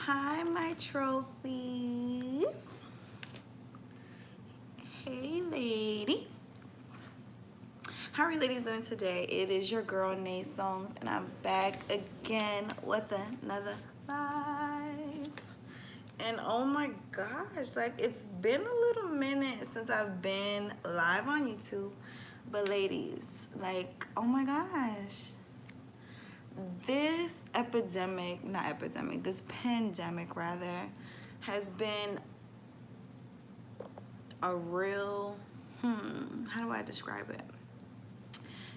Hi, my trophies. Hey, ladies. How are you ladies doing today? It is your girl, Nay Songs, and I'm back again with another live. And oh my gosh, like it's been a little minute since I've been live on YouTube. But ladies, like, oh my gosh. This this pandemic rather, has been a real, how do I describe it?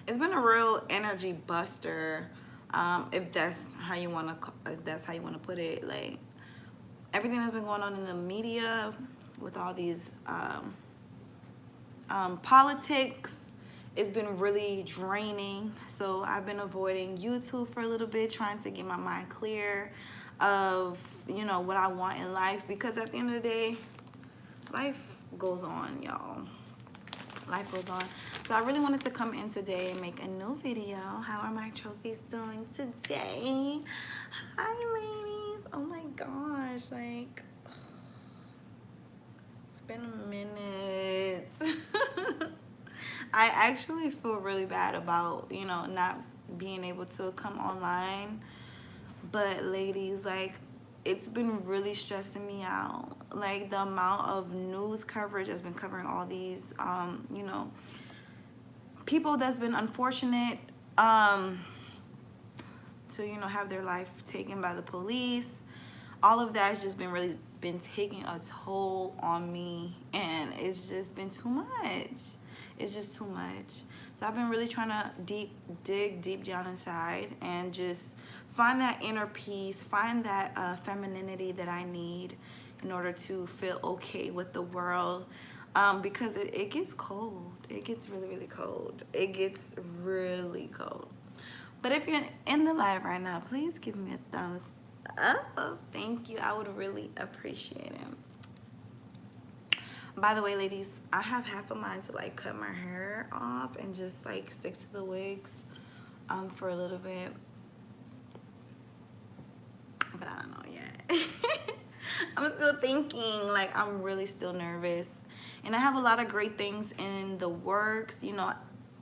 It's been a real energy buster, if that's how you want to put it. Like everything that's been going on in the media with all these politics, it's been really draining. So I've been avoiding YouTube for a little bit, trying to get my mind clear of, what I want in life, because at the end of the day, life goes on, y'all. Life goes on. So I really wanted to come in today and make a new video. How are my trophies doing today? Hi, ladies. Oh my gosh, like, it's been a minute. I actually feel really bad about, not being able to come online. But ladies, like, it's been really stressing me out. Like the amount of news coverage has been covering all these, people that's been unfortunate to, have their life taken by the police. All of that has just been taking a toll on me, and it's just been too much. It's just too much. So I've been really trying to dig deep down inside and just find that inner peace, find that femininity that I need in order to feel okay with the world, because it gets cold. It gets really, really cold. It gets really cold. But if you're in the live right now, please give me a thumbs up. Thank you. I would really appreciate it. By the way, ladies, I have half a mind to like cut my hair off and just like stick to the wigs for a little bit. But I don't know yet. I'm still thinking, like, I'm really still nervous. And I have a lot of great things in the works.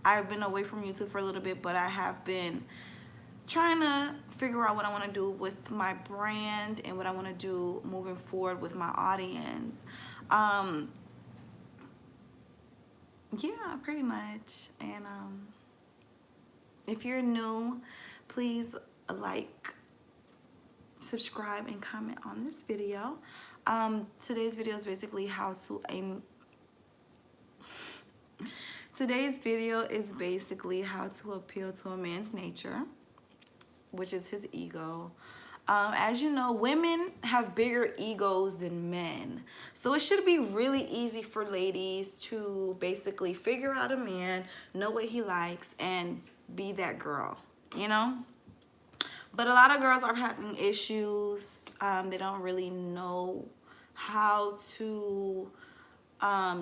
I've been away from YouTube for a little bit, but I have been trying to figure out what I want to do with my brand and what I want to do moving forward with my audience. Yeah, pretty much. And if you're new, please like, subscribe, and comment on this video. Today's video is basically how to appeal to a man's nature, which is his ego. As you know, women have bigger egos than men. So it should be really easy for ladies to basically figure out a man, know what he likes, and be that girl, But a lot of girls are having issues. They don't really know how to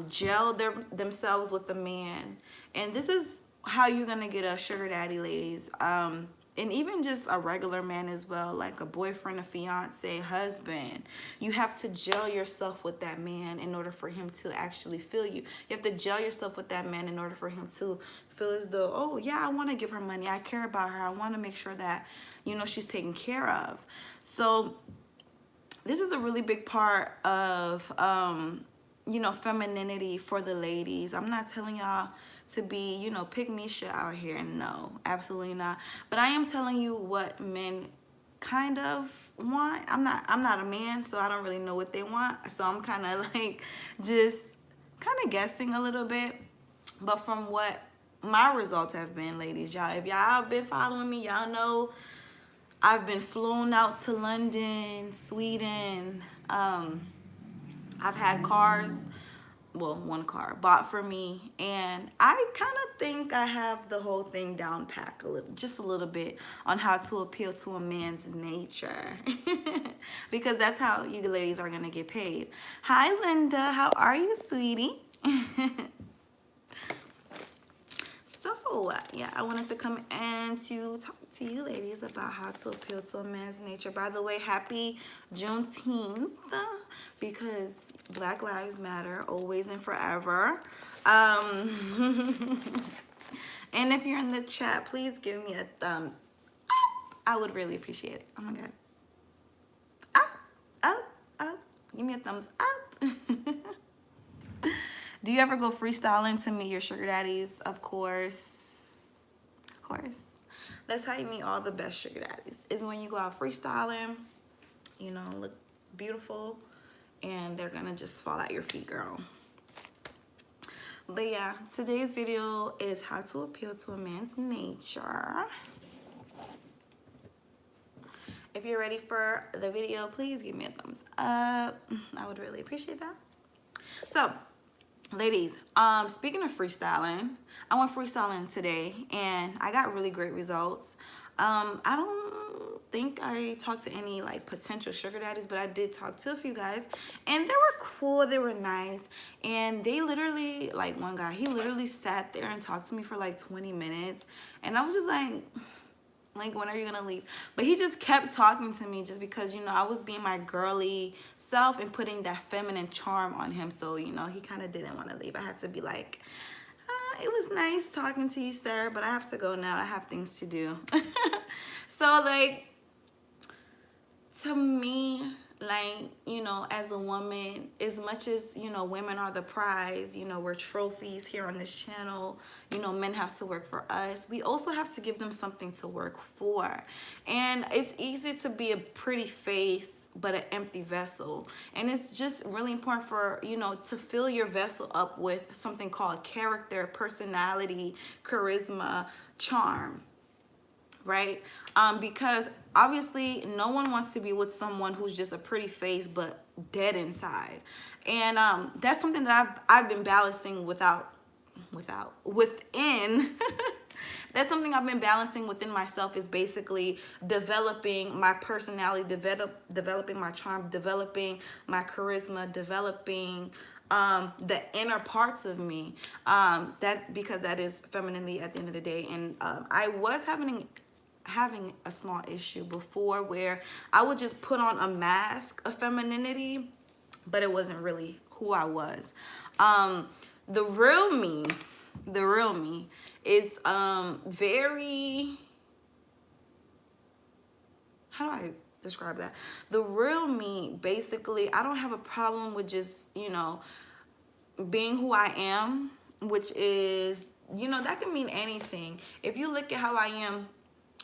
gel themselves with the man. And this is how you're going to get a sugar daddy, ladies. And even just a regular man as well, like a boyfriend, a fiance, husband. You have to gel yourself with that man in order for him to actually feel you. You have to gel yourself with that man in order for him to feel as though, oh yeah, I want to give her money. I care about her. I want to make sure that, she's taken care of. So this is a really big part of, femininity for the ladies. I'm not telling y'all to be, pick me shit out here. No, absolutely not. But I am telling you what men kind of want. I'm not a man, so I don't really know what they want. So I'm kind of like just kind of guessing a little bit. But from what my results have been, ladies, y'all, if y'all been following me, y'all know I've been flown out to London, Sweden. I've had cars, well, one car bought for me, and I kind of think I have the whole thing down packed just a little bit on how to appeal to a man's nature. Because that's how you ladies are gonna get paid. Hi, Linda. How are you, sweetie? So yeah, I wanted to come and to talk to you ladies about how to appeal to a man's nature. By the way, happy Juneteenth, because Black Lives Matter always and forever. And if you're in the chat, please give me a thumbs up. I would really appreciate it. Oh my God. Up, up, up. Give me a thumbs up. Do you ever go freestyling to meet your sugar daddies? Of course. Of course. That's how you meet all the best sugar daddies. Is when you go out freestyling, you know, look beautiful, and they're gonna just fall at your feet, girl. But yeah, today's video is how to appeal to a man's nature. If you're ready for the video, please give me a thumbs up. I would really appreciate that. So, ladies, speaking of freestyling, I went freestyling today and I got really great results. I don't think I talked to any like potential sugar daddies, but I did talk to a few guys and they were cool, they were nice, and they literally, like one guy, he literally sat there and talked to me for like 20 minutes and I was just like, when are you gonna leave? But he just kept talking to me just because, you know, I was being my girly self and putting that feminine charm on him. So, you know, he kind of didn't want to leave. I had to be like, it was nice talking to you, sir, but I have to go now. I have things to do. So, like, to me, like, you know, as a woman, as much as, you know, women are the prize, you know, we're trophies here on this channel, you know, men have to work for us. We also have to give them something to work for. And it's easy to be a pretty face, but an empty vessel. And it's just really important for, you know, to fill your vessel up with something called character, personality, charisma, charm. Right? Because obviously no one wants to be with someone who's just a pretty face but dead inside. And that's something that I've been balancing within that's something I've been balancing within myself, is basically developing my personality, developing my charm, developing my charisma, developing the inner parts of me, because that is femininity at the end of the day. And I was having a small issue before where I would just put on a mask of femininity, but it wasn't really who I was. The real me is very, how do I describe that? The real me, basically, I don't have a problem with just, you know, being who I am, which is, you know, that can mean anything. If you look at how I am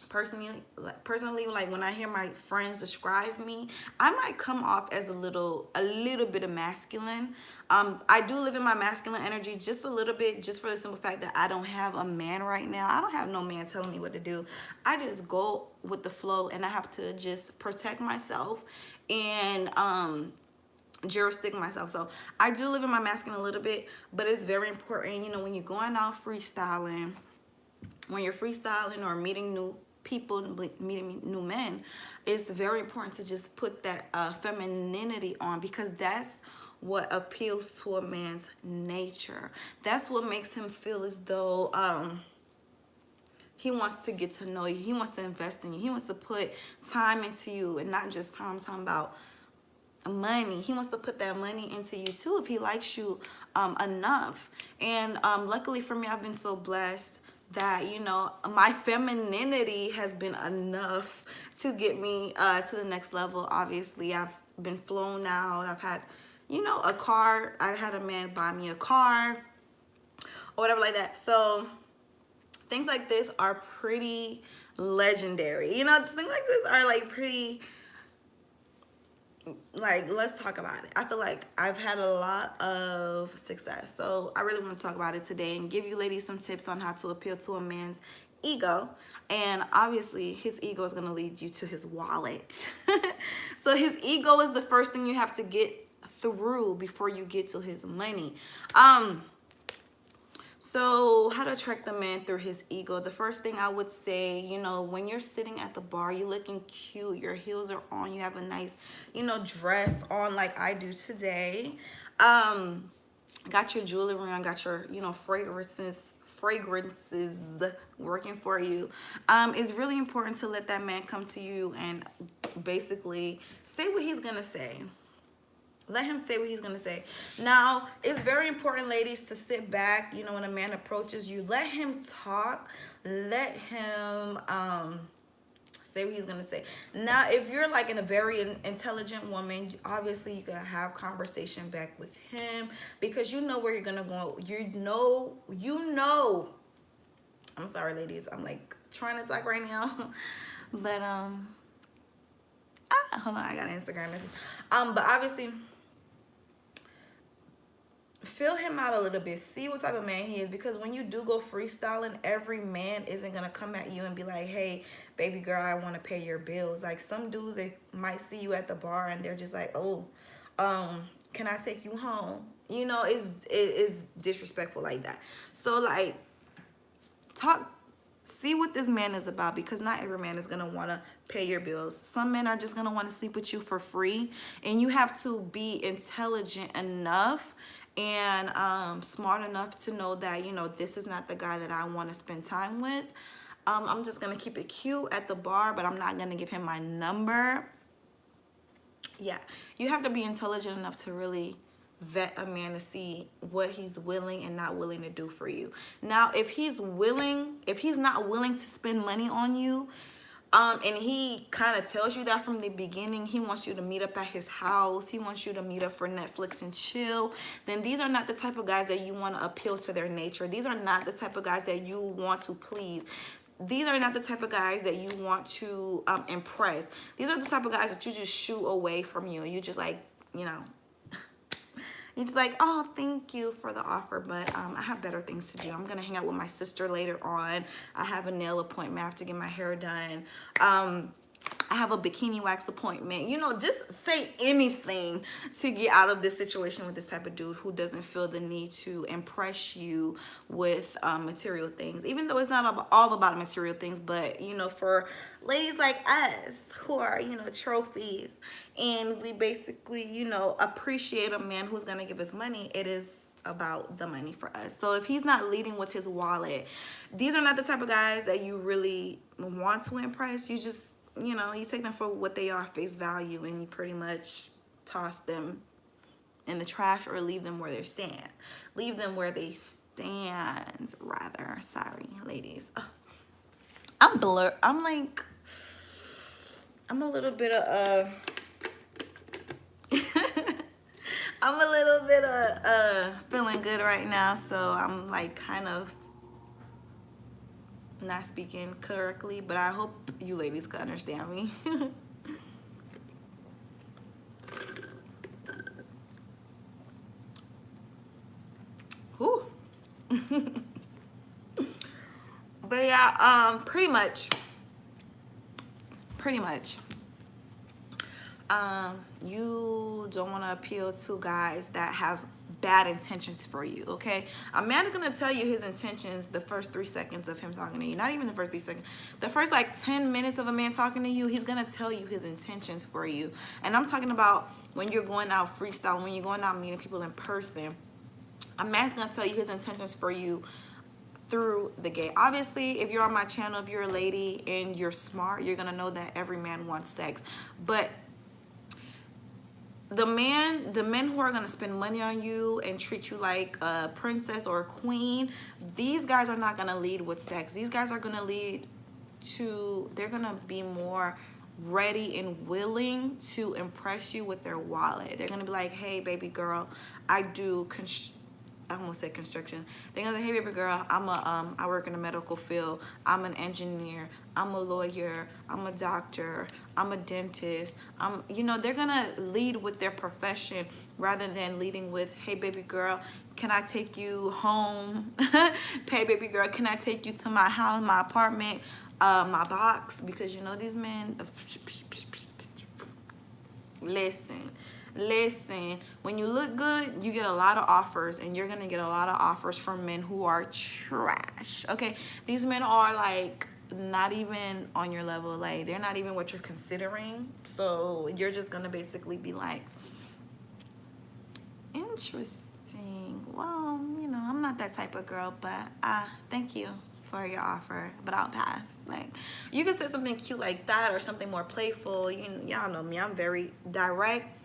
personally, like when I hear my friends describe me, I might come off as a little bit of masculine. I do live in my masculine energy just a little bit, just for the simple fact that I don't have a man right now. I don't have no man telling me what to do. I just go with the flow, and I have to just protect myself and jurisdict myself. So I do live in my masculine a little bit, but it's very important, you know, when you're going out freestyling, when you're freestyling or meeting new people, meeting new men, it's very important to just put that femininity on, because that's what appeals to a man's nature. That's what makes him feel as though he wants to get to know you. He wants to invest in you. He wants to put time into you, and not just time. I'm talking about money. He wants to put that money into you too if he likes you enough. And luckily for me, I've been so blessed that, you know, my femininity has been enough to get me to the next level. Obviously, I've been flown out. I've had, you know, a car. I had a man buy me a car or whatever like that. So things like this are pretty legendary. You know, things like this are like pretty, like, let's talk about it. I feel like I've had a lot of success, so I really want to talk about it today and give you ladies some tips on how to appeal to a man's ego. And obviously his ego is going to lead you to his wallet. So his ego is the first thing you have to get through before you get to his money. So how to attract the man through his ego? The first thing I would say, you know, when you're sitting at the bar, you're looking cute, your heels are on, you have a nice, you know, dress on like I do today. Got your jewelry on, got your, you know, fragrances working for you. It's really important to let that man come to you and basically say what he's gonna say. Let him say what he's gonna say. Now, it's very important, ladies, to sit back. You know, when a man approaches you, let him talk. Let him say what he's gonna say. Now, if you're like a very intelligent woman, obviously you can have conversation back with him because you know where you're gonna go. You know. I'm sorry, ladies. I'm like trying to talk right now, but hold on. I got an Instagram message. But obviously, fill him out a little bit. See what type of man he is, because when you do go freestyling, every man isn't gonna come at you and be like, hey, baby girl, I want to pay your bills. Like some dudes, they might see you at the bar and they're just like, oh, can I take you home? You know, it is disrespectful like that. So like, see what this man is about, because not every man is going to want to pay your bills. Some men are just going to want to sleep with you for free, and you have to be intelligent enough and smart enough to know that, you know, this is not the guy that I want to spend time with. I'm just going to keep it cute at the bar, but I'm not going to give him my number. Yeah, you have to be intelligent enough to really vet a man to see what he's willing and not willing to do for you. Now, if he's not willing to spend money on you, and he kind of tells you that from the beginning, he wants you to meet up at his house, he wants you to meet up for Netflix and chill, then these are not the type of guys that you want to appeal to their nature. These are not the type of guys that you want to please. These are not the type of guys that you want to impress. These are the type of guys that you just shoo away from you. You just like, you know, you're just like, oh, thank you for the offer, but I have better things to do. I'm gonna hang out with my sister later on. I have a nail appointment. I have to get my hair done. I have a bikini wax appointment. You know, just say anything to get out of this situation with this type of dude who doesn't feel the need to impress you with material things. Even though it's not all about material things, but, you know, for ladies like us who are, you know, trophies, and we basically, you know, appreciate a man who's going to give us money, it is about the money for us. So if he's not leading with his wallet, these are not the type of guys that you really want to impress. You just, you know, you take them for what they are, face value, and you pretty much toss them in the trash or leave them where they stand. Leave them where they stand, rather. Sorry, ladies. I'm blur. I'm like, I'm a little bit of I'm a little bit of feeling good right now, so I'm like kind of not speaking correctly, but I hope you ladies can understand me. Whew. But yeah, pretty much you don't want to appeal to guys that have bad intentions for you, okay? A man is gonna tell you his intentions the first 3 seconds of him talking to you. Not even the first 3 seconds. The first like 10 minutes of a man talking to you, he's gonna tell you his intentions for you. And I'm talking about when you're going out freestyling, when you're going out meeting people in person. A man's gonna tell you his intentions for you through the gate. Obviously, if you're on my channel, if you're a lady and you're smart, you're gonna know that every man wants sex. But the men who are gonna spend money on you and treat you like a princess or a queen, these guys are not gonna lead with sex. These guys are gonna they're gonna be more ready and willing to impress you with their wallet. They're gonna be like, hey, baby girl, I almost said construction. They're gonna say, hey, baby girl, I work in the medical field. I'm an engineer. I'm a lawyer. I'm a doctor. I'm a dentist. You know, they're gonna lead with their profession rather than leading with, hey, baby girl, can I take you home? Hey, baby girl, can I take you to my house, my apartment, my box? Because, you know, these men, listen, when you look good, you get a lot of offers, and you're gonna get a lot of offers from men who are trash, okay? These men are like not even on your level. Like, they're not even what you're considering. So you're just gonna basically be like, Interesting. Well, I'm not that type of girl, but thank you for your offer, but I'll pass. Like, you can say something cute like that or something more playful. Y'all know me. I'm very direct.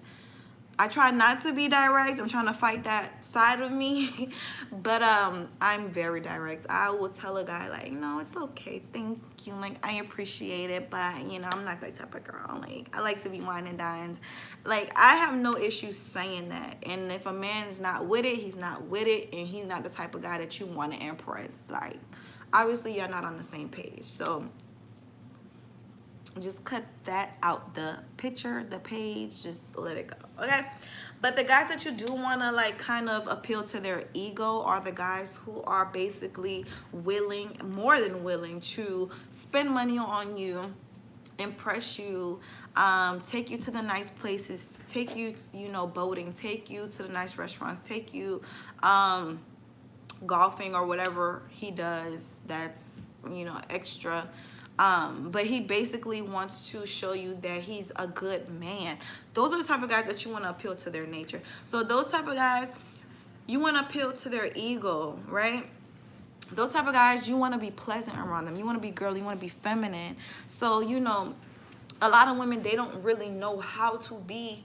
I try not to be direct. I'm trying to fight that side of me. But I'm very direct. I will tell a guy like, no, it's okay. Thank you. Like, I appreciate it, but I'm not that type of girl. Like, I like to be wine and dined. Like, I have no issues saying that. And if a man is not with it, he's not with it, and he's not the type of guy that you want to impress. Like, obviously you're not on the same page. So just cut that out, the picture, the page, just let it go, okay? But the guys that you do want to like kind of appeal to their ego are the guys who are basically willing, more than willing, to spend money on you, impress you, take you to the nice places, take you, boating, take you to the nice restaurants, take you golfing or whatever he does that's extra. But he basically wants to show you that he's a good man. Those are the type of guys that you want to appeal to their nature. So those type of guys, you want to appeal to their ego, right? Those type of guys, you want to be pleasant around them. You want to be girly, you want to be feminine. So a lot of women, they don't really know how to be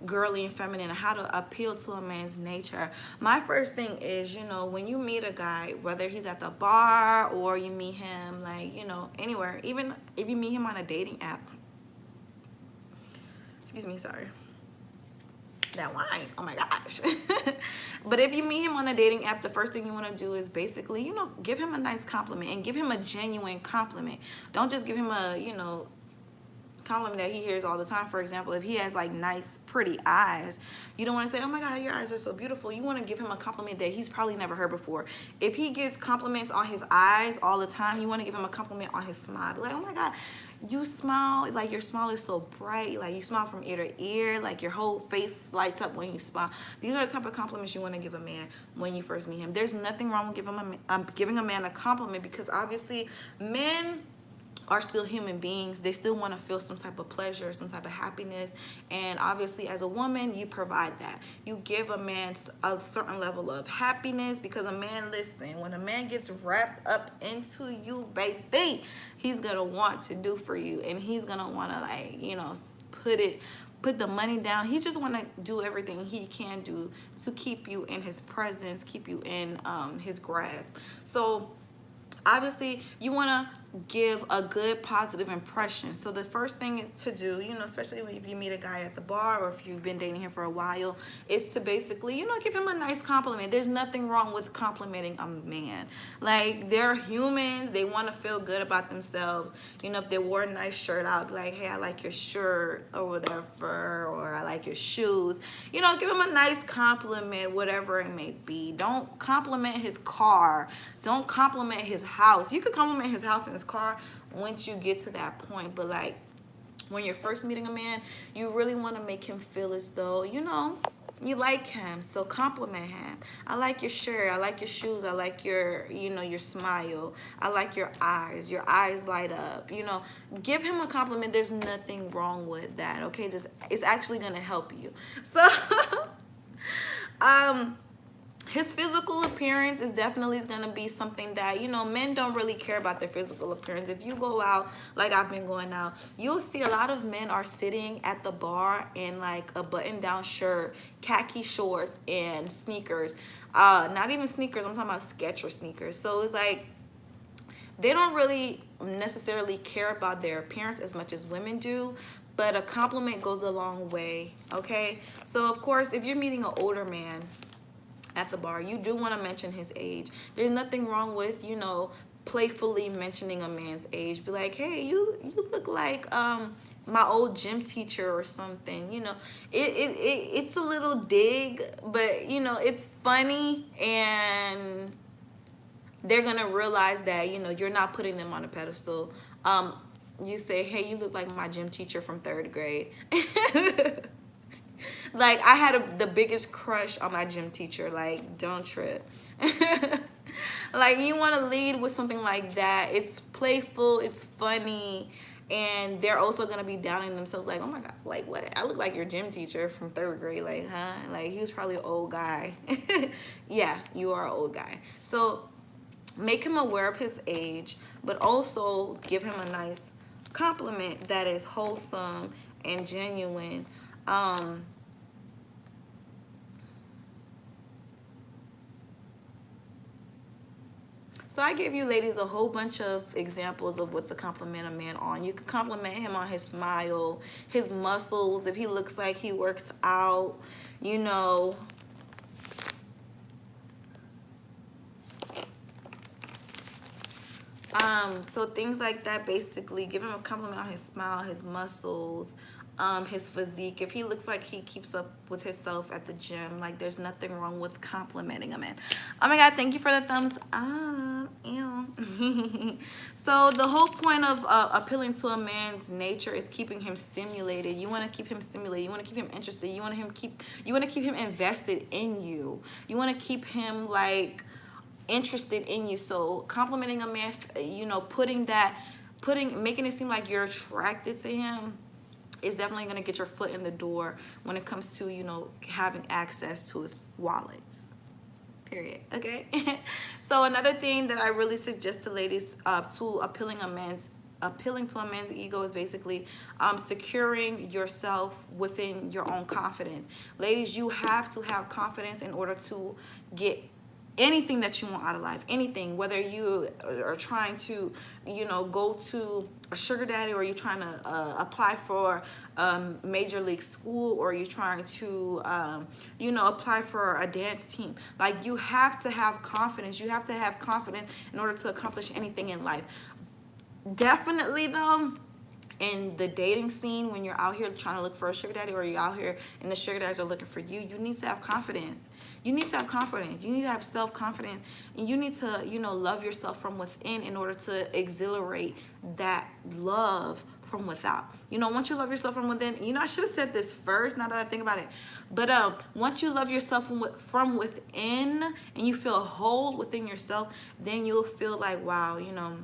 girly and feminine and how to appeal to a man's nature. My first thing is, when you meet a guy, whether he's at the bar or you meet him like, anywhere, even if you meet him on a dating app. Excuse me, sorry. That wine, oh my gosh. But if you meet him on a dating app, the first thing you want to do is basically, give him a nice compliment and give him a genuine compliment. Don't just give him a, compliment that he hears all the time. For example, if he has like nice pretty eyes, you don't want to say, oh my god, your eyes are so beautiful. You want to give him a compliment that he's probably never heard before. If he gives compliments on his eyes all the time, you want to give him a compliment on his smile. Be like, oh my god, you smile, like your smile is so bright, like you smile from ear to ear, like your whole face lights up when you smile. These are the type of compliments you want to give a man when you first meet him. There's nothing wrong with giving a man a compliment, because obviously men are still human beings. They still want to feel some type of pleasure, some type of happiness. And obviously as a woman, you provide that. You give a man a certain level of happiness, because a man, listen, when a man gets wrapped up into you, baby, he's going to want to do for you. And he's going to want to like, put the money down. He just want to do everything he can do to keep you in his presence, keep you in his grasp. So obviously you want to give a good positive impression. So the first thing to do, especially if you meet a guy at the bar or if you've been dating him for a while, is to basically, give him a nice compliment. There's nothing wrong with complimenting a man. Like, they're humans. They want to feel good about themselves. If they wore a nice shirt out, be like, hey, I like your shirt or whatever, or I like your shoes. Give him a nice compliment, whatever it may be. Don't compliment his car. Don't compliment his house. You could compliment his house and his car once you get to that point, but like when you're first meeting a man, you really want to make him feel as though you like him. So compliment him. I like your shirt, I like your shoes, I like your your smile, I like your eyes light up. Give him a compliment. There's nothing wrong with that, okay? It's actually gonna help you. So his physical appearance is definitely going to be something that, men don't really care about their physical appearance. If you go out, like I've been going out, you'll see a lot of men are sitting at the bar in like a button-down shirt, khaki shorts, and sneakers. Not even sneakers, I'm talking about Skechers sneakers. So it's like, they don't really necessarily care about their appearance as much as women do. But a compliment goes a long way, okay? So, of course, if you're meeting an older man at the bar, you do want to mention his age. There's nothing wrong with, playfully mentioning a man's age. Be like, hey, you look like my old gym teacher or something. It's a little dig, but it's funny, and they're gonna realize that you're not putting them on a pedestal. You say, hey, you look like my gym teacher from 3rd grade. Like, I had the biggest crush on my gym teacher. Like, don't trip. Like, you want to lead with something like that. It's playful, it's funny, And they're also gonna be doubting themselves, like, oh my god, like what? I look like your gym teacher from 3rd grade, like, huh? Like he was probably an old guy. Yeah, you are an old guy. So make him aware of his age, but also give him a nice compliment that is wholesome and genuine. So I gave you ladies a whole bunch of examples of what to compliment a man on. You could compliment him on his smile, his muscles, if he looks like he works out, you know. So things like that, basically give him a compliment on his smile, his muscles, his physique. If he looks like he keeps up with himself at the gym, like there's nothing wrong with complimenting a man. Oh my god, thank you for the thumbs up. Ew. So the whole point of appealing to a man's nature is keeping him stimulated. You want to keep him stimulated. You want to keep him interested. You want to keep him invested in you. You want to keep him like interested in you. So complimenting a man, you know, making it seem like you're attracted to him is definitely going to get your foot in the door when it comes to, you know, having access to his wallets. Period. Okay. So another thing that I really suggest to ladies, to appealing to a man's ego, is basically securing yourself within your own confidence. Ladies, you have to have confidence in order to get anything that you want out of life. Anything, whether you are trying to, you know, go to a sugar daddy, or you're trying to apply for major league school, or you're trying to you know, apply for a dance team. Like, you have to have confidence. You have to have confidence in order to accomplish anything in life. Definitely though, in the dating scene, when you're out here trying to look for a sugar daddy, or you're out here and the sugar daddies are looking for you, you need to have confidence. You need to have confidence. You need to have self-confidence. And you need to, you know, love yourself from within in order to exhilarate that love from without. You know, once you love yourself from within, you know, I should have said this first, now that I think about it. But once you love yourself from within, and you feel whole within yourself, then you'll feel like, wow, you know,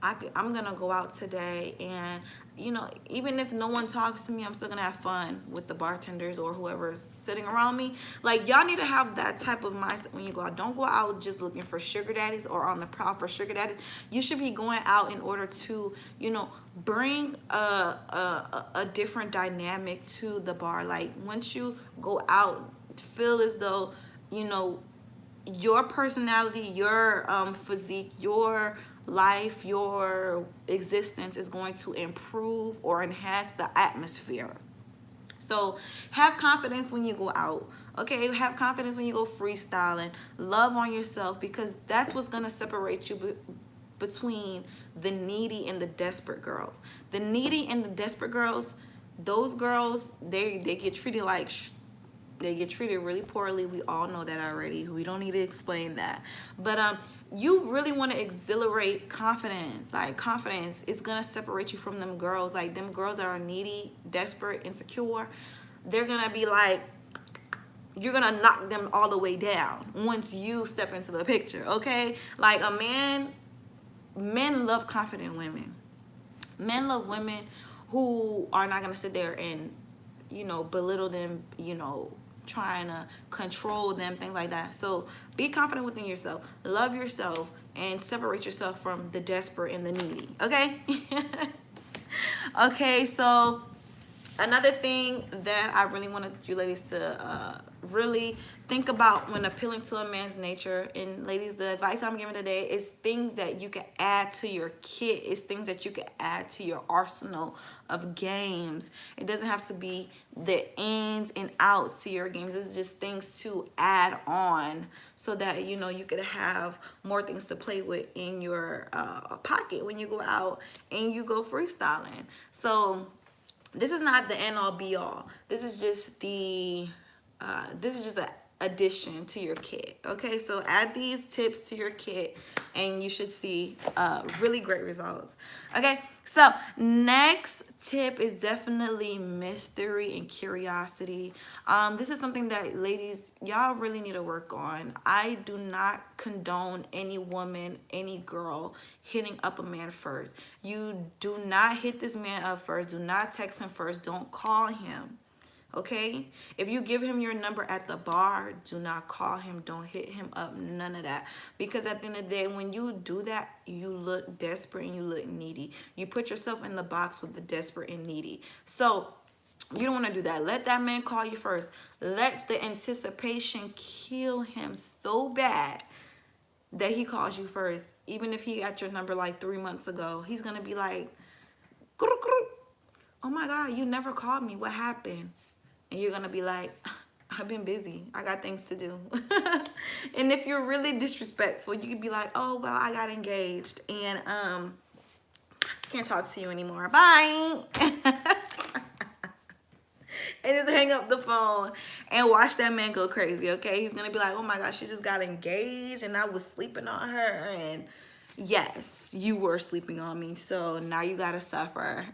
I'm gonna go out today, and you know, even if no one talks to me, I'm still gonna have fun with the bartenders or whoever's sitting around me. Like, y'all need to have that type of mindset when you go out. Don't go out just looking for sugar daddies or on the prowl for sugar daddies. You should be going out in order to, you know, bring a different dynamic to the bar. Like, once you go out, feel as though, you know, your personality, your physique, your life, your existence is going to improve or enhance the atmosphere. So have confidence when you go out. Okay, have confidence when you go freestyling. Love on yourself, because that's what's going to separate you between the needy and the desperate girls. The needy and the desperate girls, those girls, they get treated like they get treated really poorly. We all know that already. We don't need to explain that. But you really want to exhilarate confidence. Like, confidence is going to separate you from them girls. Like, them girls that are needy, desperate, insecure, they're going to be like, you're going to knock them all the way down once you step into the picture, okay? Like, men love confident women. Men love women who are not going to sit there and, you know, belittle them, you know, trying to control them, things like that. So be confident within yourself, love yourself, and separate yourself from the desperate and the needy, okay? Okay, so another thing that I really wanted you ladies to really think about when appealing to a man's nature, and ladies, the advice I'm giving today is things that you can add to your kit. It's things that you can add to your arsenal of games. It doesn't have to be the ins and outs to your games. It's just things to add on, so that, you know, you could have more things to play with in your pocket when you go out and you go freestyling. So this is not the end all be all. This is just the this is just an addition to your kit. Okay, so add these tips to your kit, and you should see really great results. Okay, so next tip is definitely mystery and curiosity. This is something that, ladies, y'all really need to work on. I do not condone any woman, any girl hitting up a man first. You do not hit this man up first. Do not text him first. Don't call him. Okay, if you give him your number at the bar, do not call him, don't hit him up, none of that. Because at the end of the day, when you do that, you look desperate and you look needy. You put yourself in the box with the desperate and needy. So you don't want to do that. Let that man call you first. Let the anticipation kill him so bad that he calls you first. Even if he got your number like 3 months ago, he's gonna be like, oh my God, you never called me, what happened? And you're gonna be like, I've been busy, I got things to do. And if you're really disrespectful, you could be like, oh well, I got engaged and can't talk to you anymore, bye. And just hang up the phone and watch that man go crazy. Okay, he's gonna be like, oh my gosh, she just got engaged and I was sleeping on her. And yes, you were sleeping on me, so now you gotta suffer.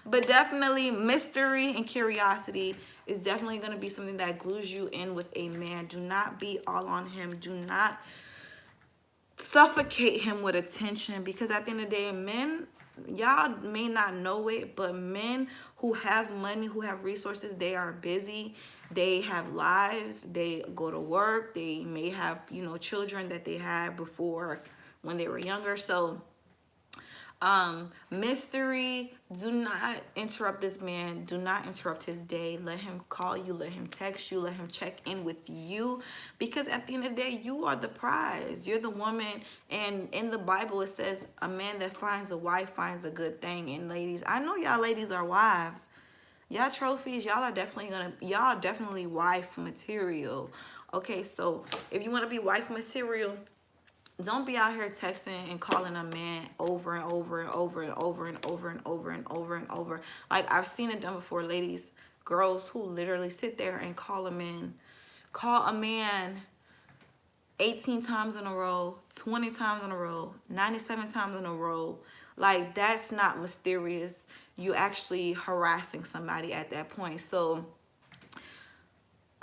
But definitely mystery and curiosity is definitely going to be something that glues you in with a man. Do not be all on him. Do not suffocate him with attention, because at the end of the day, men, y'all may not know it, but men who have money, who have resources, they are busy. They have lives. They go to work. They may have, you know, children that they had before when they were younger. So mystery, do not interrupt this man. Do not interrupt his day. Let him call you, let him text you, let him check in with you, because at the end of the day, you are the prize. You're the woman. And in the Bible, it says a man that finds a wife finds a good thing. And ladies, I know y'all ladies are wives. Y'all trophies, y'all definitely wife material. Okay, so if you want to be wife material, don't be out here texting and calling a man over and over and over and over and over and over and over and over. Like, I've seen it done before, ladies, girls who literally sit there and call a man 18 times in a row, 20 times in a row, 97 times in a row. Like, that's not mysterious. You actually harassing somebody at that point. So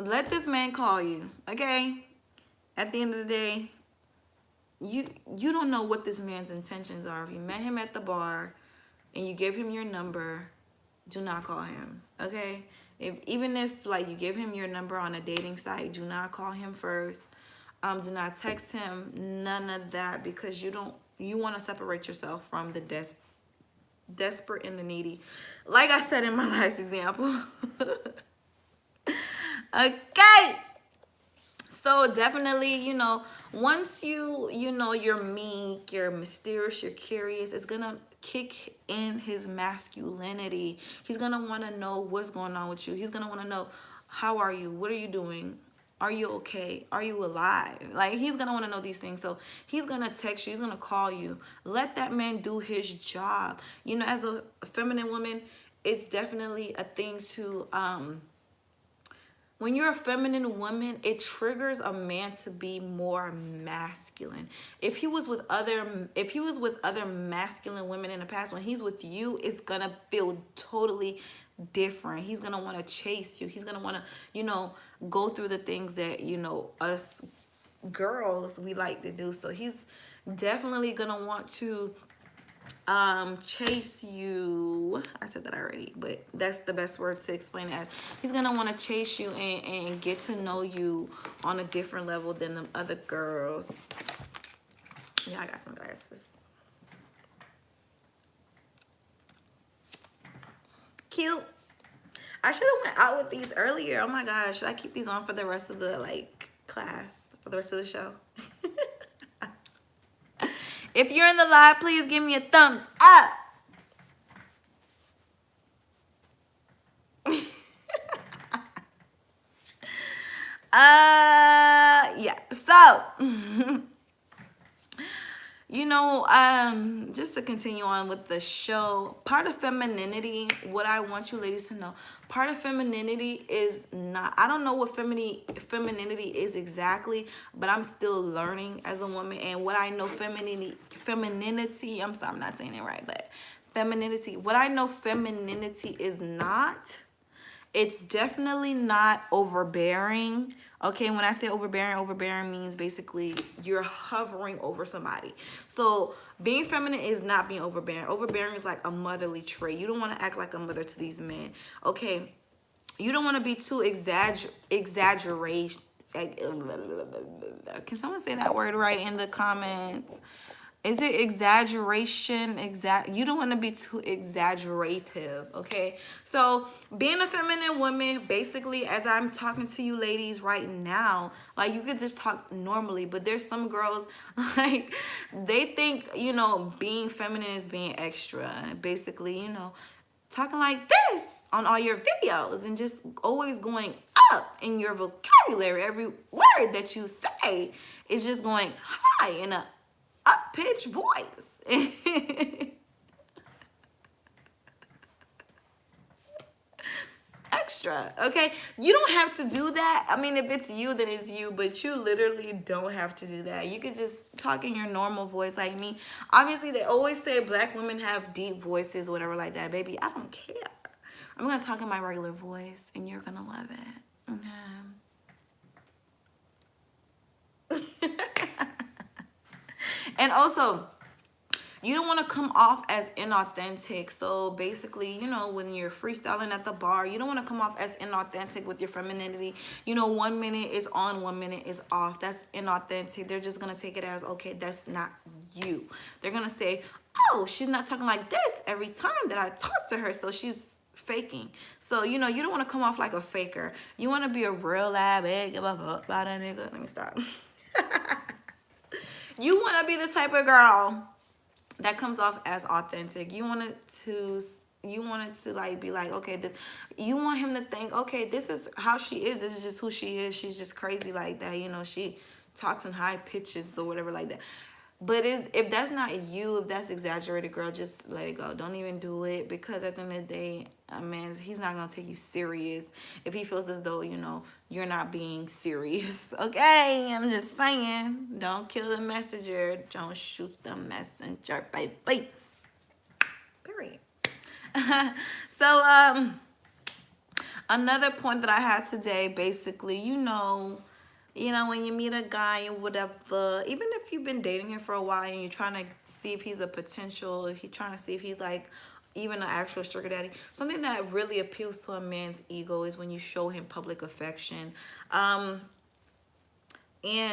let this man call you, okay? At the end of the day, you don't know what this man's intentions are. If you met him at the bar and you give him your number, do not call him, okay? Even if like you give him your number on a dating site, do not call him first. Do not text him, none of that, because you want to separate yourself from the desperate and the needy, like I said in my last example. Okay, so definitely, you know, once you know you're meek, you're mysterious, you're curious, it's gonna kick in his masculinity. He's gonna want to know what's going on with you. He's gonna want to know, how are you, what are you doing, are you okay, are you alive? Like, he's gonna want to know these things. So he's gonna text you, he's gonna call you. Let that man do his job. You know, as a feminine woman, it's definitely a thing to when you're a feminine woman, it triggers a man to be more masculine. If he was with other masculine women in the past, when he's with you, it's gonna feel totally different. He's gonna want to chase you. He's gonna want to, you know, go through the things that, you know, us girls, we like to do. So he's definitely gonna want to chase you. I said that already, but that's the best word to explain it as. He's gonna want to chase you and get to know you on a different level than the other girls. Yeah, I got some glasses. Cute. I should have went out with these earlier. Oh my gosh, should I keep these on for the rest of the like class, for the rest of the show? If you're in the live, please give me a thumbs up. Yeah, so Just to continue on with the show, part of femininity, what I want you ladies to know, part of femininity is not, I don't know what femininity is exactly, but I'm still learning as a woman. And what I know femininity, I'm sorry, I'm not saying it right, but femininity, what I know femininity is not, it's definitely not overbearing. Okay, when I say overbearing, overbearing means basically you're hovering over somebody. So being feminine is not being overbearing. Overbearing is like a motherly trait. You don't want to act like a mother to these men. Okay, you don't want to be too exaggerate. Can someone say that word right in the comments? Is it exaggeration? You don't want to be too exaggerative, okay? So being a feminine woman, basically, as I'm talking to you ladies right now, like you could just talk normally, but there's some girls like they think, being feminine is being extra. Basically, talking like this on all your videos and just always going up in your vocabulary. Every word that you say is just going high in a up pitch voice. Extra, okay? You don't have to do that. I mean, if it's you, then it's you, but you literally don't have to do that. You could just talk in your normal voice like me. Obviously, they always say black women have deep voices, whatever like that. Baby, I don't care. I'm gonna talk in my regular voice and you're gonna love it. Okay. And also, you don't want to come off as inauthentic. So basically, when you're freestyling at the bar, you don't want to come off as inauthentic with your femininity. 1 minute is on, 1 minute is off. That's inauthentic. They're just going to take it as, okay, that's not you. They're going to say, oh, she's not talking like this every time that I talk to her, so she's faking. So, you don't want to come off like a faker. You want to be a real big, give a fuck about a nigga. Let me stop. You want to be the type of girl that comes off as authentic. You want it to like be like, okay, this, you want him to think, okay, this is how she is. This is just who she is. She's just crazy like that. She talks in high pitches or whatever like that. But if that's not you, if that's exaggerated, girl, just let it go. Don't even do it, because at the end of the day, man, he's not going to take you serious if he feels as though, you're not being serious. Okay? I'm just saying. Don't kill the messenger. Don't shoot the messenger, baby. Period. So, another point that I had today, basically, when you meet a guy or whatever, even if you've been dating him for a while and you're trying to see if he's a potential, if you're trying to see if he's like even an actual sugar daddy, something that really appeals to a man's ego is when you show him public affection. And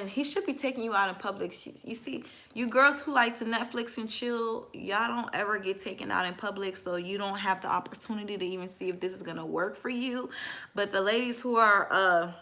he should be taking you out in public. You see, you girls who like to Netflix and chill, y'all don't ever get taken out in public, so you don't have the opportunity to even see if this is going to work for you. But the ladies who are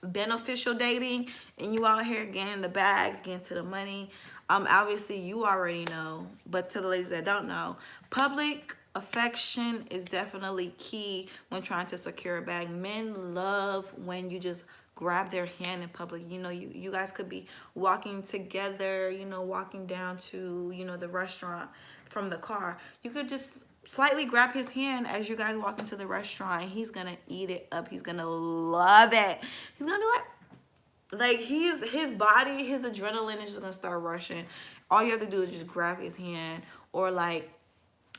beneficial dating and you out here getting the bags, getting to the money, obviously you already know, but to the ladies that don't know, public affection is definitely key when trying to secure a bag. Men love when you just grab their hand in public. You guys could be walking together, walking down to the restaurant from the car. You could just slightly grab his hand as you guys walk into the restaurant, and he's gonna eat it up. He's gonna love it. He's gonna be like his body, his adrenaline is just gonna start rushing. All you have to do is just grab his hand, or like,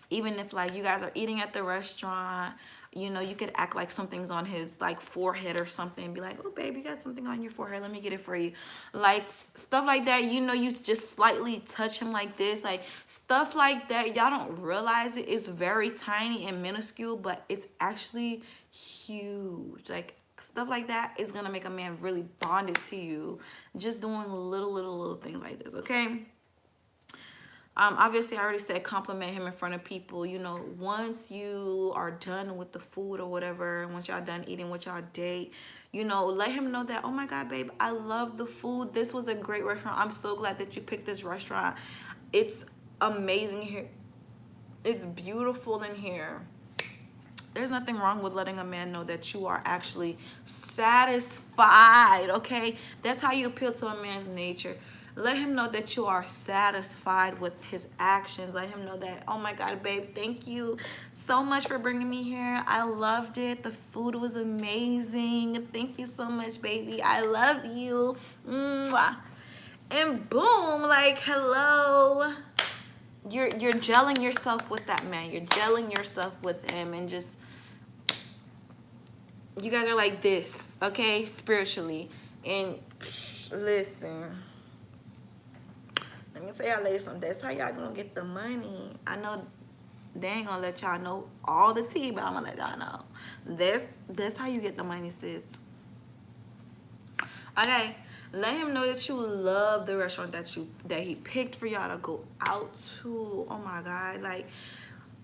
even if like you guys are eating at the restaurant, you could act like something's on his like forehead or something. Be like, oh babe, you got something on your forehead, let me get it for you. Like stuff like that. You just slightly touch him like this, like stuff like that. Y'all don't realize it. It's very tiny and minuscule, but it's actually huge. Like stuff like that is gonna make a man really bonded to you. Just doing little things like this, okay? Obviously, I already said compliment him in front of people. Once you are done with the food or whatever, once y'all done eating with y'all date, let him know that, oh my God, babe, I love the food. This was a great restaurant. I'm so glad that you picked this restaurant. It's amazing here. It's beautiful in here. There's nothing wrong with letting a man know that you are actually satisfied, okay? That's how you appeal to a man's nature. Let him know that you are satisfied with his actions. Let him know that, oh my God, babe, thank you so much for bringing me here. I loved it. The food was amazing. Thank you so much, baby. I love you. Mwah. And boom, like, hello. You're gelling yourself with that man. You're gelling yourself with him, and just, you guys are like this, okay, spiritually. And listen, let me tell y'all ladies something. That's how y'all gonna get the money. I know they ain't gonna let y'all know all the tea, but I'm gonna let y'all know. That's how you get the money, sis. Okay, let him know that you love the restaurant that he picked for y'all to go out to. Oh my God, like,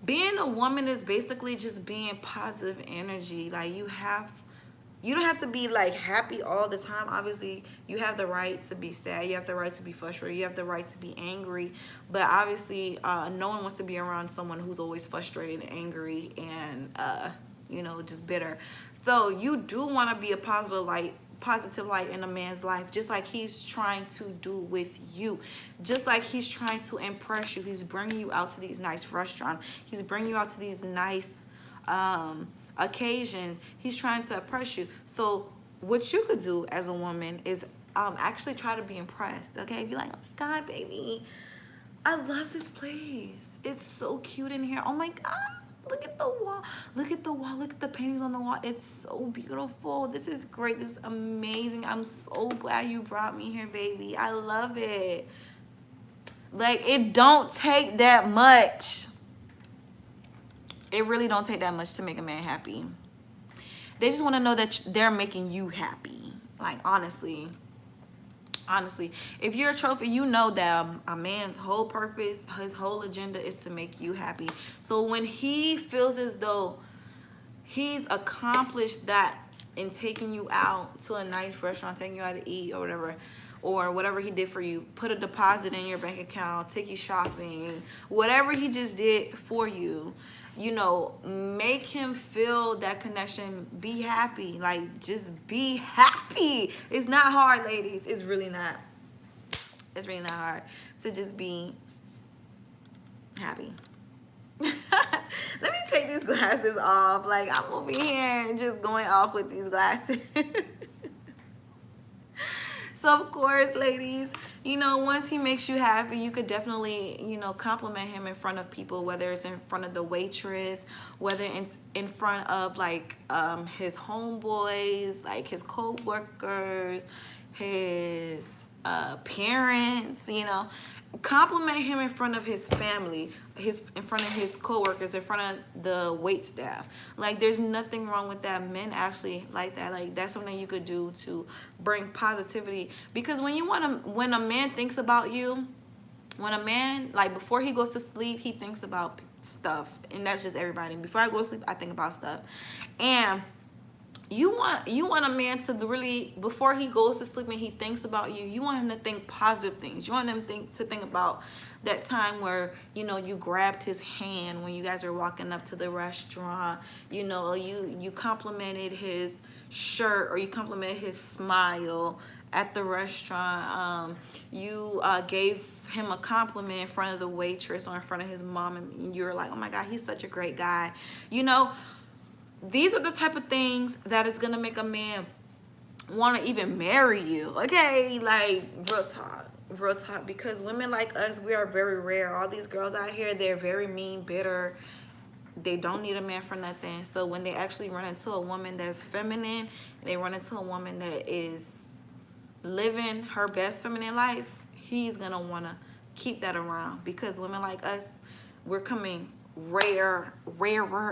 being a woman is basically just being positive energy. Like, you don't have to be like happy all the time. Obviously, you have the right to be sad. You have the right to be frustrated. You have the right to be angry. But obviously, no one wants to be around someone who's always frustrated and angry and, just bitter. So you do want to be a positive light in a man's life, just like he's trying to do with you, just like he's trying to impress you. He's bringing you out to these nice restaurants. He's bringing you out to these nice occasions. He's trying to impress you. So what you could do as a woman is actually try to be impressed. Okay, be like, oh my God, baby, I love this place. It's so cute in here. Oh my God, look at the wall. Look at the wall. Look at the paintings on the wall. It's so beautiful. This is great. This is amazing. I'm so glad you brought me here, baby. I love it. Like, it don't take that much. It really don't take that much to make a man happy. They just want to know that they're making you happy. Like, honestly, if you're a trophy, you know that a man's whole purpose, his whole agenda is to make you happy. So when he feels as though he's accomplished that in taking you out to a nice restaurant, taking you out to eat or whatever he did for you, put a deposit in your bank account, take you shopping, whatever he just did for you, make him feel that connection. Be happy. Like, just be happy. It's not hard, ladies. It's really not. It's really not hard to just be happy. Let me take these glasses off. Like, I'm over here and just going off with these glasses. So, of course, ladies, once he makes you happy, you could definitely, compliment him in front of people, whether it's in front of the waitress, whether it's in front of, like, his homeboys, like his co-workers, his parents, compliment him in front of his family, in front of his co-workers, in front of the wait staff. Like, there's nothing wrong with that. Men actually like that. Like, that's something you could do to bring positivity. Because when a man thinks about you, when a man, like, before he goes to sleep, he thinks about stuff. And that's just everybody. Before I go to sleep, I think about stuff. And you want a man to really, before he goes to sleep and he thinks about you, you want him to think positive things. You want him to think about that time where, you grabbed his hand when you guys were walking up to the restaurant. You complimented his shirt, or you complimented his smile at the restaurant. You gave him a compliment in front of the waitress or in front of his mom, and you were like, oh my God, he's such a great guy. These are the type of things that it's gonna make a man want to even marry you. Okay, like, real talk, because women like us, we are very rare. All these girls out here, they're very mean, bitter. They don't need a man for nothing. So when they actually run into a woman that's feminine, they run into a woman that is living her best feminine life, he's gonna want to keep that around, because women like us, we're coming rarer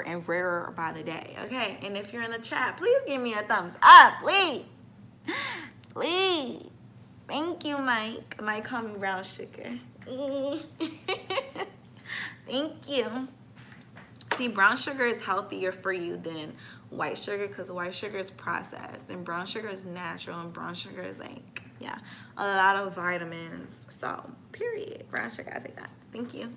and rarer by the day. Okay, and if you're in the chat, please give me a thumbs up, please. Thank you, Mike. Mike call me brown sugar. Thank you. See, brown sugar is healthier for you than white sugar, because white sugar is processed and brown sugar is natural, and brown sugar is like, yeah, a lot of vitamins. So, period. Brown sugar, I take that. Thank you.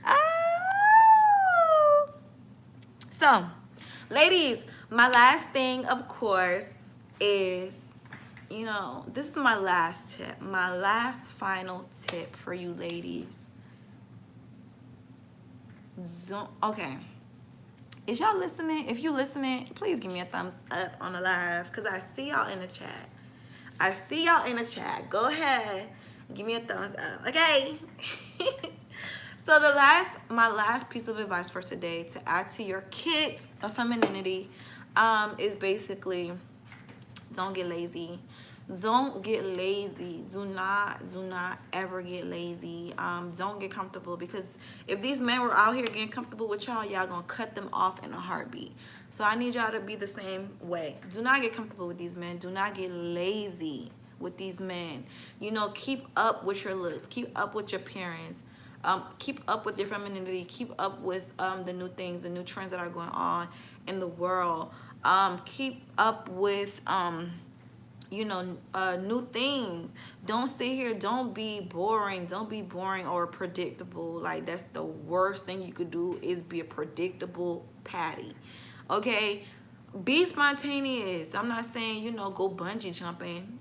Oh. So, ladies, my last thing, of course, is you know, this is my last tip, my last final tip for you ladies. Okay, is y'all listening? If you listening, please give me a thumbs up on the live, because I see y'all in the chat. I see y'all in the chat. Go ahead, give me a thumbs up, okay? So my last piece of advice for today to add to your kit of femininity is basically, don't get lazy. Don't get lazy. Do not ever get lazy. Don't get comfortable, because if these men were out here getting comfortable with y'all, y'all gonna cut them off in a heartbeat. So I need y'all to be the same way. Do not get comfortable with these men. Do not get lazy with these men. You know, keep up with your looks. Keep up with your appearance. Keep up with your femininity. Keep up with the new things, the new trends that are going on in the world. Keep up with you know, new things. Don't sit here, don't be boring or predictable. Like, that's the worst thing you could do, is be a predictable patty. Okay, be spontaneous. I'm not saying, you know, go bungee jumping.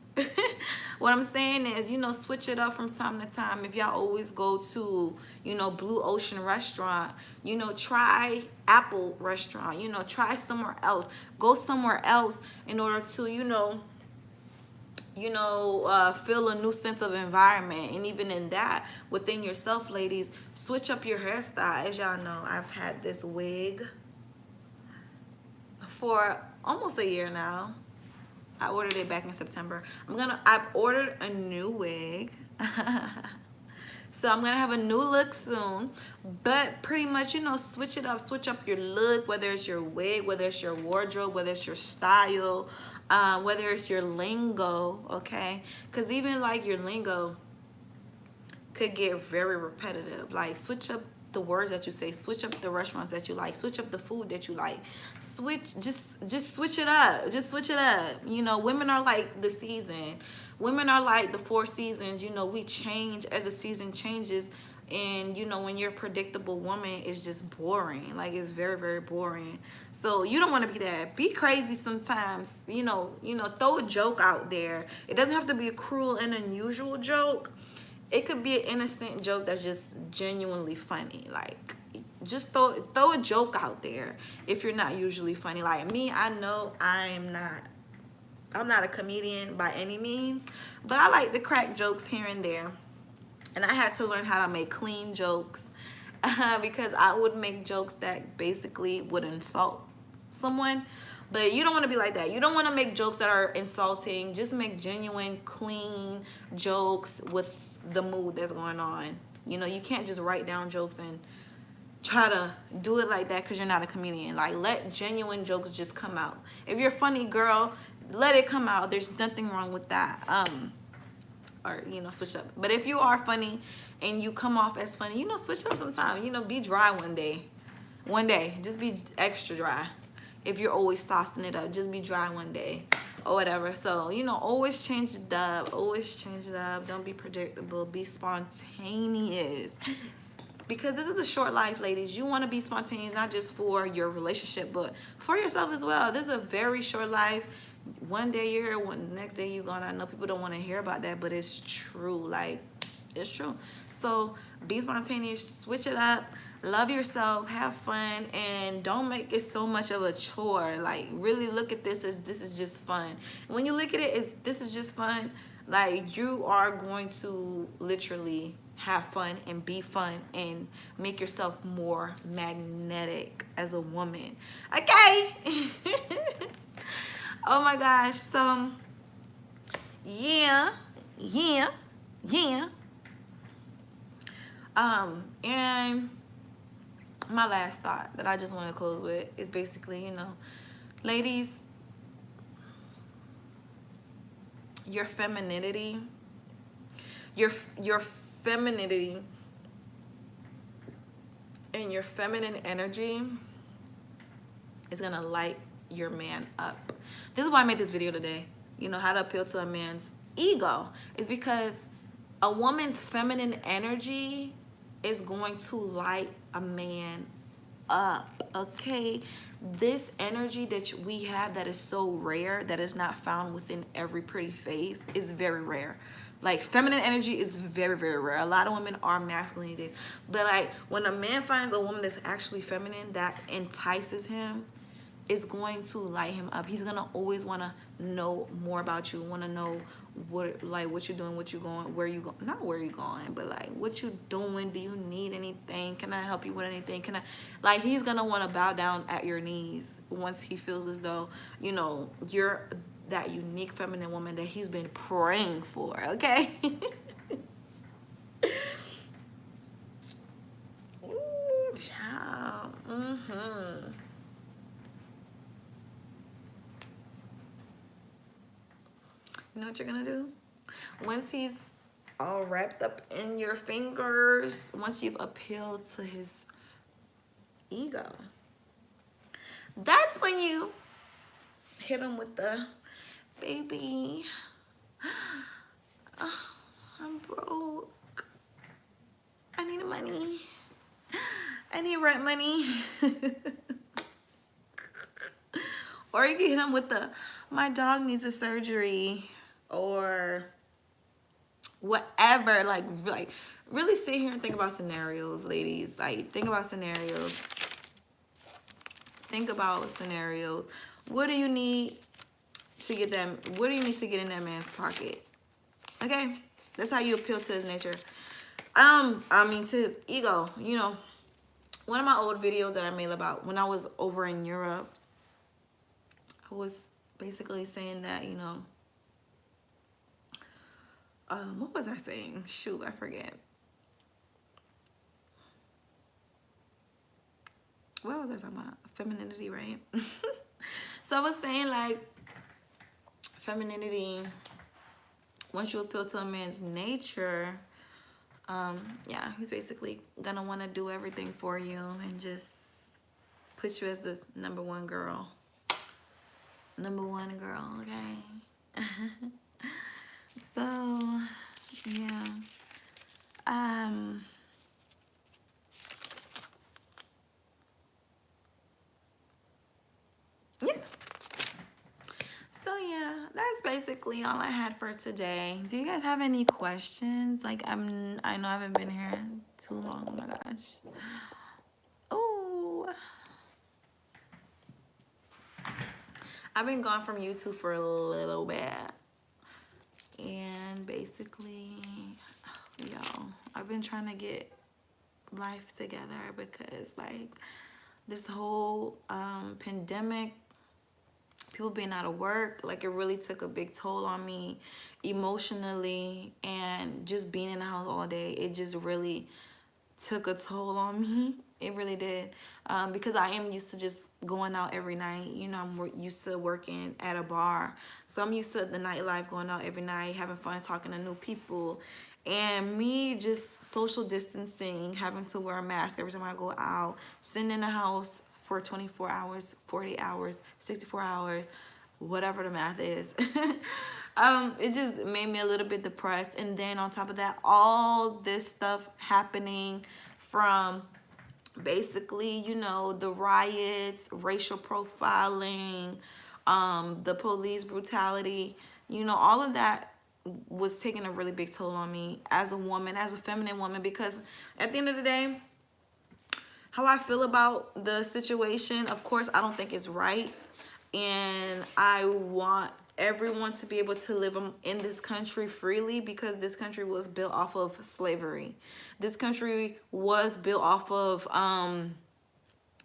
What I'm saying is, you know, switch it up from time to time. If y'all always go to, you know, Blue Ocean restaurant, you know, try Apple restaurant, you know, try somewhere else. Go somewhere else in order to, you know, feel a new sense of environment. And even in that, within yourself, ladies, switch up your hairstyle. As y'all know, I've had this wig for almost a year now. I ordered it back in September. I've ordered a new wig. So I'm gonna have a new look soon. But pretty much, you know, switch it up, switch up your look, whether it's your wig, whether it's your wardrobe, whether it's your style, whether it's your lingo, okay? Because even like your lingo could get very repetitive. Like, switch up the words that you say, switch up the restaurants that you like, switch up the food that you like, just switch it up, just switch it up. You know, women are like the season, women are like the 4 seasons. You know, we change as the season changes. And you know, when you're a predictable woman, it's just boring. Like, it's very, very boring. So you don't want to be that. Be crazy sometimes. You know, throw a joke out there. It doesn't have to be a cruel and unusual joke. It could be an innocent joke that's just genuinely funny. Like, just throw a joke out there if you're not usually funny. Like me, I know I'm not a comedian by any means, but I like to crack jokes here and there. And I had to learn how to make clean jokes because I would make jokes that basically would insult someone. But you don't want to be like that. You don't want to make jokes that are insulting. Just make genuine, clean jokes with the mood that's going on. You know, you can't just write down jokes and try to do it like that because you're not a comedian. Like, let genuine jokes just come out. If you're a funny girl, let it come out. There's nothing wrong with that. Or, you know, switch up. But if you are funny and you come off as funny, you know, switch up sometimes. You know, be dry one day. Just be extra dry. If you're always saucing it up, just be dry one day or whatever. So, you know, always change it up. Always change it up. Don't be predictable. Be spontaneous. Because this is a short life, ladies. You want to be spontaneous, not just for your relationship, but for yourself as well. This is a very short life. One day you're here, the next day you're gone. I know people don't want to hear about that, but it's true. Like, it's true. So be spontaneous, switch it up, love yourself, have fun, and don't make it so much of a chore. Like, really look at this as this is just fun. When you look at it as this is just fun, like, you are going to literally have fun and be fun and make yourself more magnetic as a woman. Okay. Oh my gosh. So yeah. And my last thought that I just want to close with is basically, you know, ladies, your femininity, your femininity and your feminine energy is gonna light your man up. This is why I made this video today. You know, how to appeal to a man's ego is because a woman's feminine energy is going to light a man up. Okay, this energy that we have that is so rare, that is not found within every pretty face, is very rare. Like, feminine energy is very, very rare. A lot of women are masculine these days. But like, when a man finds a woman that's actually feminine, that entices him, is going to light him up. He's gonna always want to know more about you, want to know what, like, what you're doing, what you're going, where you go, not where you going, but like what you doing. Do you need anything? Can I help you with anything? Can I, like, he's gonna want to bow down at your knees once he feels as though, you know, you're that unique feminine woman that he's been praying for. Okay. Ooh, child. You know what you're gonna do? Once he's all wrapped up in your fingers, once you've appealed to his ego, that's when you hit him with the, baby, oh, I'm broke. I need money. I need rent money. Or you can hit him with the, my dog needs a surgery, or whatever. Like really sit here and think about scenarios, ladies. Like, think about scenarios. Think about scenarios. What do you need to get them? What do you need to get in that man's pocket? Okay, that's how you appeal to his nature. I mean, to his ego. You know, one of my old videos that I made about when I was over in Europe, I was basically saying that, you know, what was I saying? Shoot, I forget. What was I talking about? Femininity, right? So I was saying, like, femininity, once you appeal to a man's nature, yeah, he's basically gonna want to do everything for you and just put you as the number one girl. Number one girl, okay? So, yeah. Yeah. So yeah, that's basically all I had for today. Do you guys have any questions? Like, I know I haven't been here too long. Oh my gosh. Oh, I've been gone from YouTube for a little bit, and basically, yo, I've been trying to get life together because, like, this whole pandemic, people being out of work, like, it really took a big toll on me emotionally, and just being in the house all day, it just really took a toll on me. It really did, because I am used to just going out every night. You know, I'm used to working at a bar, so I'm used to the nightlife, going out every night, having fun, talking to new people. And me just social distancing, having to wear a mask every time I go out, sitting in the house for 24 hours, 40 hours, 64 hours, whatever the math is. It just made me a little bit depressed. And then on top of that, all this stuff happening from basically, you know, the riots, racial profiling, the police brutality, you know, all of that was taking a really big toll on me as a woman, as a feminine woman, because at the end of the day, how I feel about the situation, of course, I don't think it's right. And I want everyone to be able to live in this country freely, because this country was built off of slavery. This country was built off of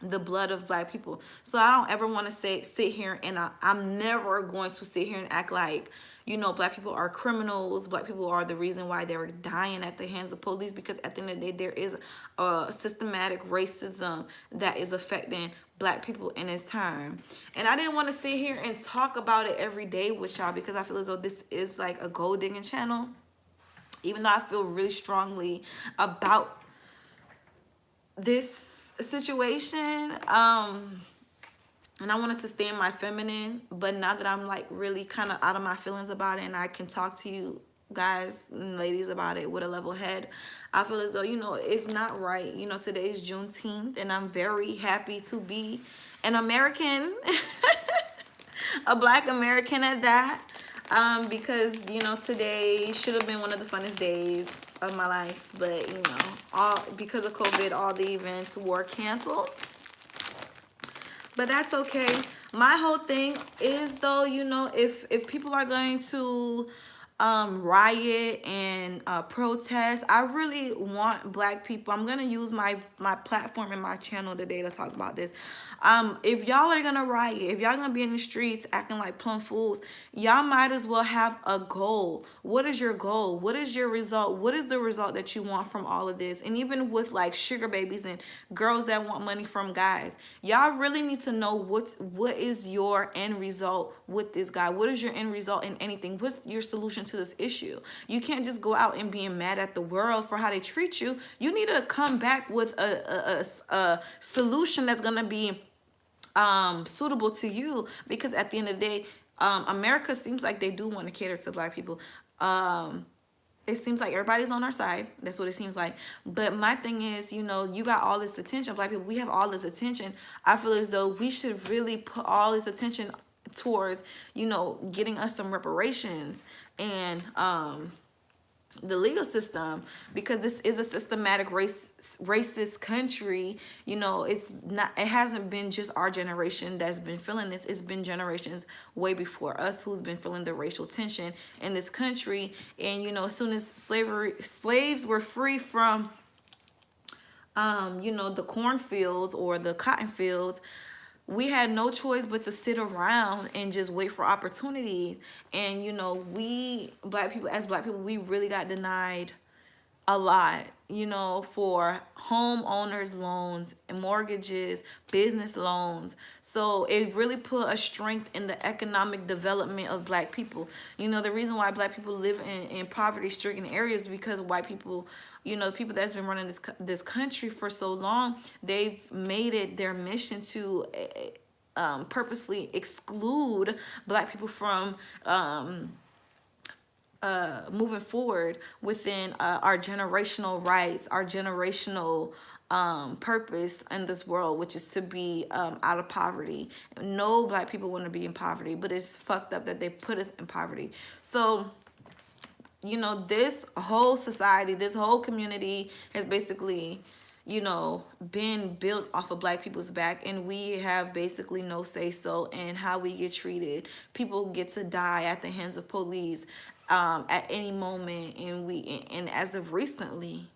the blood of black people. So I don't ever want to sit here and I'm never going to sit here and act like, you know, black people are criminals. Black people are the reason why they're dying at the hands of police, because at the end of the day, there is a systematic racism that is affecting black people in this time. And I didn't want to sit here and talk about it every day with y'all, because I feel as though this is like a gold digging channel, even though I feel really strongly about this situation. And I wanted to stay in my feminine, but now that I'm like really kind of out of my feelings about it, and I can talk to you guys and ladies about it with a level head, I feel as though, you know, it's not right. You know, today is Juneteenth, and I'm very happy to be an American, a Black American at that. Because you know today should have been one of the funnest days of my life, but you know, all because of COVID, all the events were canceled. But that's okay. My whole thing is though, you know, if people are going to riot and protest, I really want Black people. I'm gonna use my platform and my channel today to talk about this. If y'all are gonna riot, if y'all gonna be in the streets acting like plum fools, y'all might as well have a goal. What is your goal? What is your result? What is the result that you want from all of this? And even with like sugar babies and girls that want money from guys, y'all really need to know what is your end result with this guy. What is your end result in anything? What's your solution to this issue? You can't just go out and being mad at the world for how they treat you. You need to come back with a solution that's gonna be suitable to you, because at the end of the day, America seems like they do want to cater to Black people. It seems like everybody's on our side. That's what it seems like. But my thing is, you know, you got all this attention, Black people. We have all this attention. I feel as though we should really put all this attention towards, you know, getting us some reparations and the legal system, because this is a systematic racist country. You know, it hasn't been just our generation that's been feeling this. It's been generations way before us who's been feeling the racial tension in this country. And you know, as soon as slaves were free from you know, the cornfields or the cotton fields, we had no choice but to sit around and just wait for opportunities. And you know, we Black people, as Black people, we really got denied a lot, you know, for homeowners loans and mortgages, business loans. So it really put a strength in the economic development of Black people. You know, the reason why Black people live in poverty-stricken areas is because white people, you know, the people that's been running this country for so long, they've made it their mission to purposely exclude Black people from moving forward within our generational rights, our generational purpose in this world, which is to be out of poverty. No Black people want to be in poverty, but it's fucked up that they put us in poverty. So you know, this whole society, this whole community has basically, you know, been built off of Black people's back, and we have basically no say so in how we get treated. People get to die at the hands of police at any moment, and as of recently,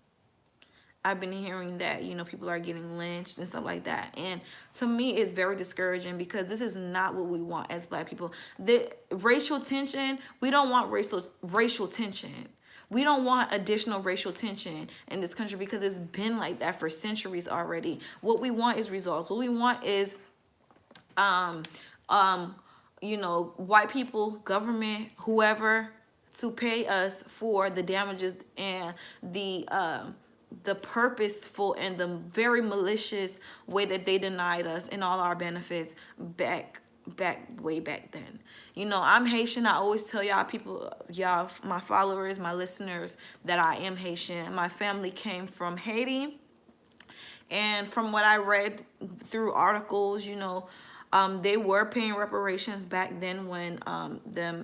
I've been hearing that, you know, people are getting lynched and stuff like that. And to me, it's very discouraging, because this is not what we want as Black people. The racial tension, we don't want racial tension. We don't want additional racial tension in this country, because it's been like that for centuries already. What we want is results. What we want is you know, white people, government, whoever, to pay us for the damages and the purposeful and the very malicious way that they denied us and all our benefits way back then. You know, I'm Haitian. I always tell y'all people, y'all, my followers, my listeners, that I am Haitian. My family came from Haiti, and from what I read through articles, you know, they were paying reparations back then when the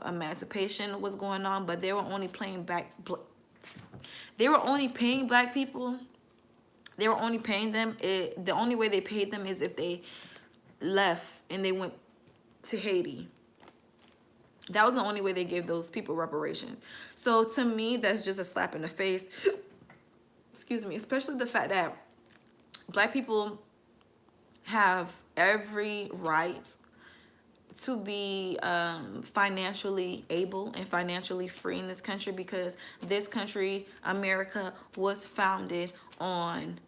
emancipation was going on, but they were only they were only paying Black people. They were only paying them. The only way they paid them is if they left and they went to Haiti. That was the only way they gave those people reparations. So to me, that's just a slap in the face. Excuse me. Especially the fact that Black people have every right to be financially able and financially free in this country, because this country, America, was founded on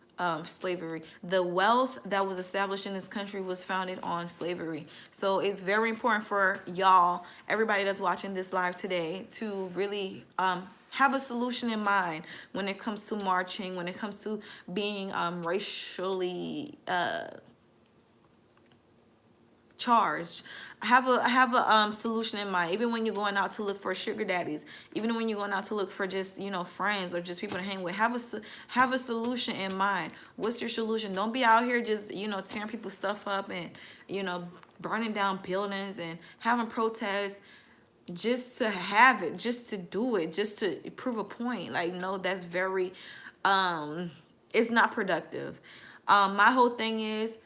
slavery. The wealth that was established in this country was founded on slavery. So it's very important for y'all, everybody that's watching this live today, to really have a solution in mind when it comes to marching, when it comes to being racially charged. I have a solution in mind. Even when you're going out to look for sugar daddies, even when you're going out to look for just, you know, friends or just people to hang with, have a solution in mind. What's your solution? Don't be out here just, you know, tearing people's stuff up and, you know, burning down buildings and having protests just to have it, just to do it, just to prove a point. Like, no, that's very it's not productive. My whole thing is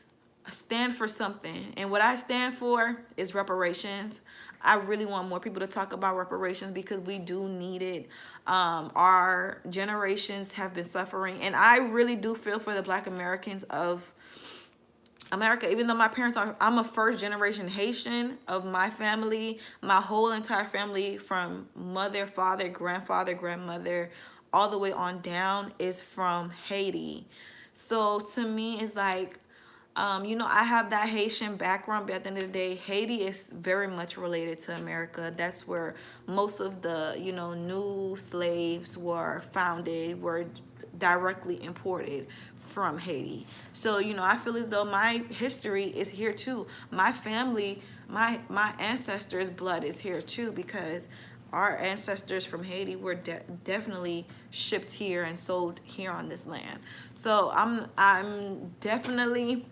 stand for something, and what I stand for is reparations. I really want more people to talk about reparations because we do need it. Our generations have been suffering, and I really do feel for the Black Americans of America. Even though my parents are, I'm a first generation Haitian of my family. My whole entire family, from mother, father, grandfather, grandmother, all the way on down, is from Haiti. So to me, it's like, you know, I have that Haitian background, but at the end of the day, Haiti is very much related to America. That's where most of the, you know, new slaves were founded, were directly imported from Haiti. So, you know, I feel as though my history is here too. My family, my ancestors' blood is here too, because our ancestors from Haiti were definitely shipped here and sold here on this land. So I'm definitely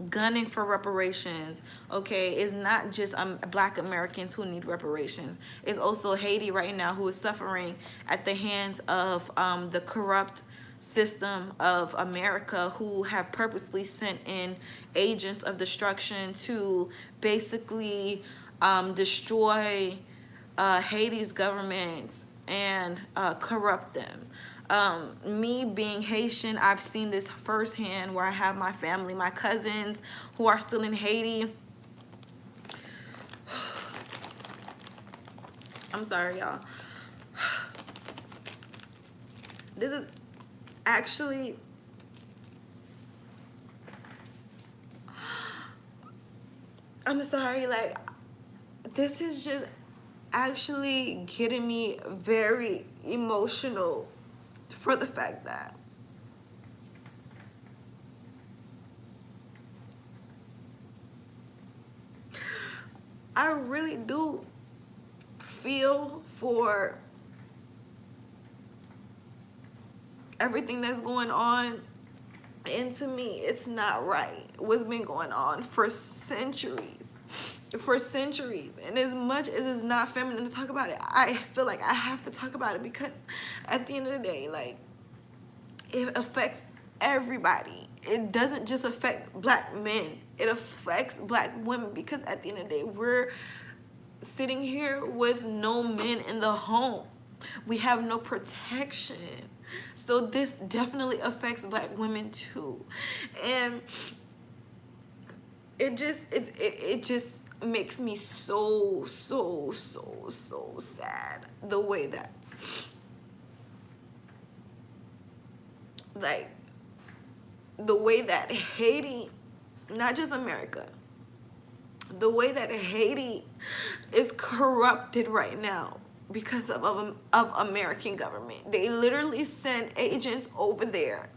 gunning for reparations. Okay, it's not just Black Americans who need reparations. It's also Haiti right now who is suffering at the hands of the corrupt system of America, who have purposely sent in agents of destruction to basically destroy Haiti's government and corrupt them. Me being Haitian, I've seen this firsthand, where I have my family, my cousins who are still in Haiti. I'm sorry, y'all. This is actually, I'm sorry, like, this is just actually getting me very emotional, for the fact that I really do feel for everything that's going on. And to me, it's not right what's been going on for centuries. For centuries. And as much as it's not feminine to talk about it, I feel like I have to talk about it, because at the end of the day, like, it affects everybody. It doesn't just affect Black men. It affects Black women, because at the end of the day, we're sitting here with no men in the home. We have no protection. So this definitely affects Black women too. And it just makes me so sad, the way that, like, the way that Haiti, not just America, the way that Haiti is corrupted right now because of American government. They literally send agents over there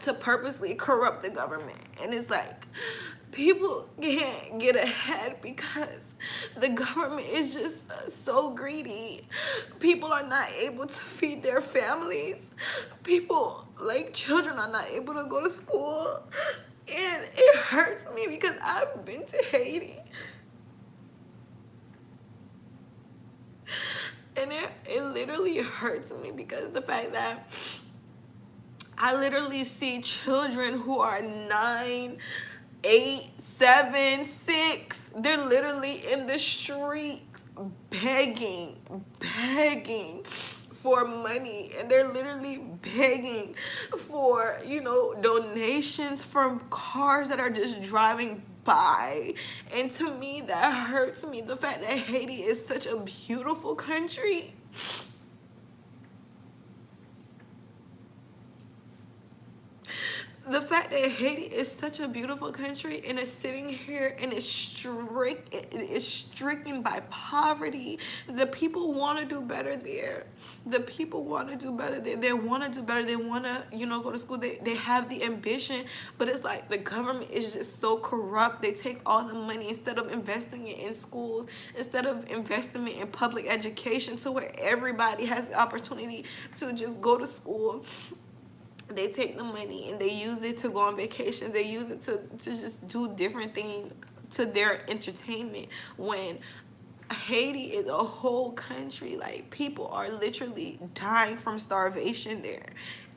to purposely corrupt the government. And it's like, people can't get ahead because the government is just so greedy. People are not able to feed their families. People, like, children are not able to go to school. And it hurts me because I've been to Haiti. And it literally hurts me, because the fact that I literally see children who are 9, 8, 7, 6. They're literally in the streets begging for money, and they're literally begging for, you know, donations from cars that are just driving by. And to me, that hurts me. The fact that Haiti is such a beautiful country, the fact that Haiti is such a beautiful country and is sitting here and is stricken by poverty. The people want to do better there. The people want to do better there. They want to do better. They want to, go to school. They have the ambition, but it's like the government is just so corrupt. They take all the money instead of investing it in schools, instead of investing it in public education to where everybody has the opportunity to just go to school. They take the money and they use it to go on vacation. They use it to just do different things to their entertainment, when Haiti is a whole country. Like, people are literally dying from starvation there.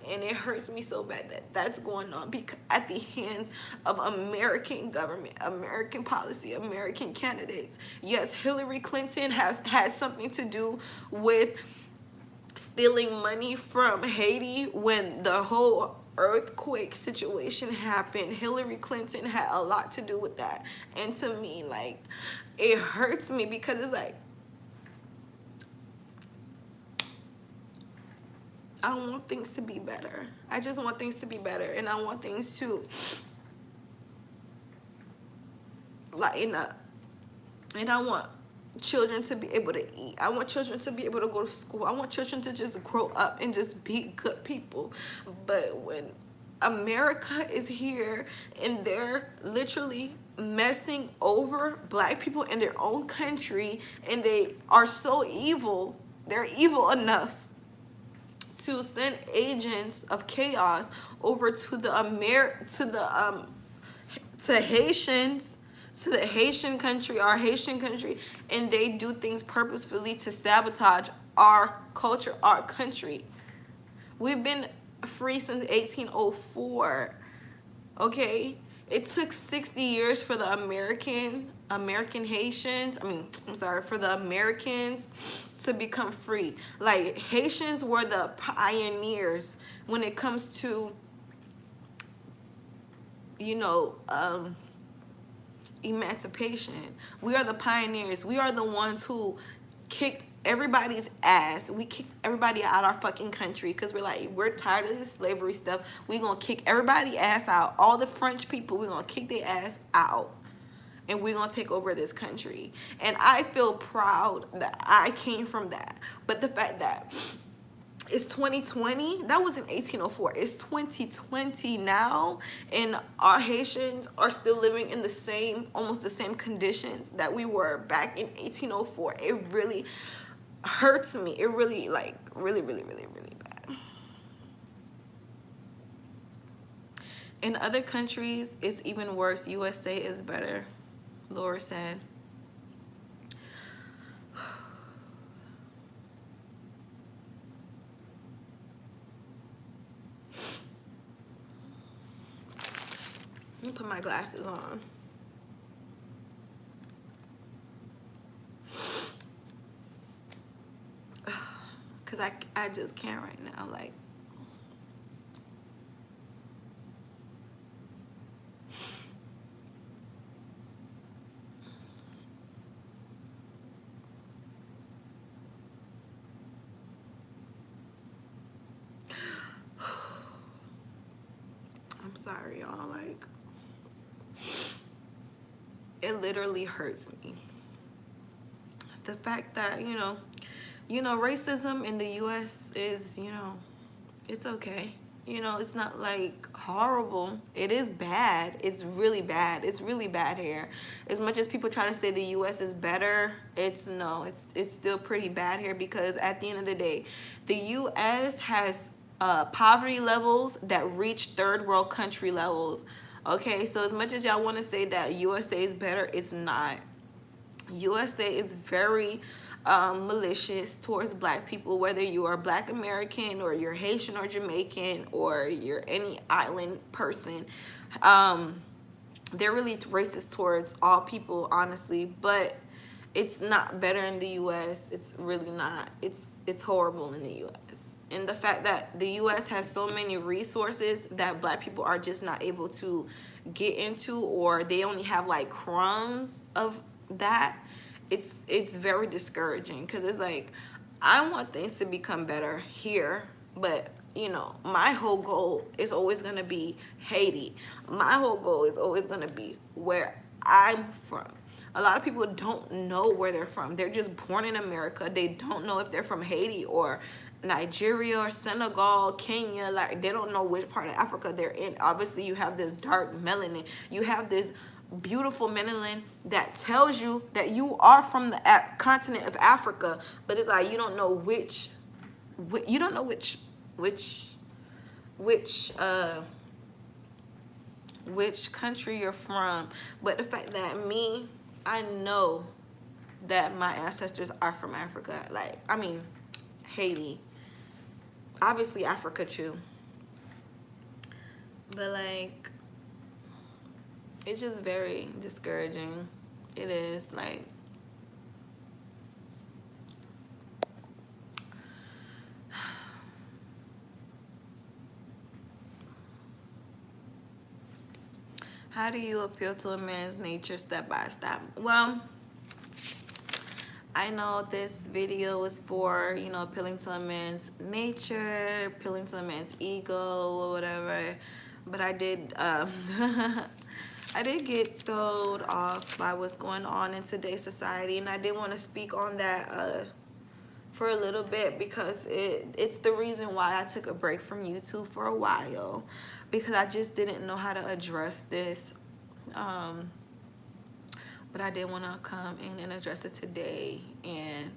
And it hurts me so bad that that's going on because at the hands of American government, American policy, American candidates. Yes, Hillary Clinton has had something to do with stealing money from Haiti when the whole earthquake situation happened. Hillary Clinton had a lot to do with that. And to me, like, it hurts me because it's like, I want things to be better. I just want things to be better, and I want things to lighten up. And I want children to be able to eat. I want children to be able to go to school. I want children to just grow up and just be good people. But when America is here and they're literally messing over black people in their own country, and they are so evil, they're evil enough to send agents of chaos over to to Haitians, to the Haitian country, our Haitian country, and they do things purposefully to sabotage our culture, our country. We've been free since 1804, okay? It took 60 years for the American Haitians, for the Americans to become free. Like, Haitians were the pioneers when it comes to, emancipation. We are the pioneers. We are the ones who kicked everybody's ass. We kicked everybody out of our fucking country because we're like, we're tired of this slavery stuff. We're going to kick everybody ass out. All the French people, we're going to kick their ass out. And we're going to take over this country. And I feel proud that I came from that. But the fact that it's 2020, that was in 1804. It's 2020 now, and our Haitians are still living in almost the same conditions that we were back in 1804. It really hurts me. It really, really, really, really, really bad. In other countries, it's even worse. USA is better, Laura said. Let me put my glasses on. Because I just can't right now. Like, I'm sorry, y'all. Like, it literally hurts me. The fact that, racism in the U.S. is, it's okay. It's not like horrible. It is bad. It's really bad. It's really bad here. As much as people try to say the U.S. is better, it's still pretty bad here, because at the end of the day, the U.S. has poverty levels that reach third world country levels. Okay, so as much as y'all want to say that USA is better, it's not. USA is very malicious towards black people, whether you are Black American or you're Haitian or Jamaican or you're any island person. They're really racist towards all people, honestly, but it's not better in the US. It's really not. It's horrible in the US. And the fact that the U.S. has so many resources that black people are just not able to get into, or they only have like crumbs of that, it's very discouraging, because it's like, I want things to become better here, but you know, my whole goal is always going to be Haiti. My whole goal is always going to be where I'm from. A lot of people don't know where they're from. They're just born in America. They don't know if they're from Haiti or Nigeria or Senegal, Kenya. Like, they don't know which part of Africa they're in. Obviously, you have this dark melanin. You have this beautiful melanin that tells you that you are from the continent of Africa, but it's like you don't know you don't know which which country you're from. But the fact that I know that my ancestors are from Africa. Like, I mean, Haiti, obviously Africa too, but like, it's just very discouraging. It is, like, how do you appeal to a man's nature step by step? Well, I know this video is for, you know, appealing to a man's nature, appealing to a man's ego or whatever, but I did I did get thrown off by what's going on in today's society, and I did want to speak on that for a little bit, because it's the reason why I took a break from YouTube for a while, because I just didn't know how to address this. But I did want to come in and address it today, and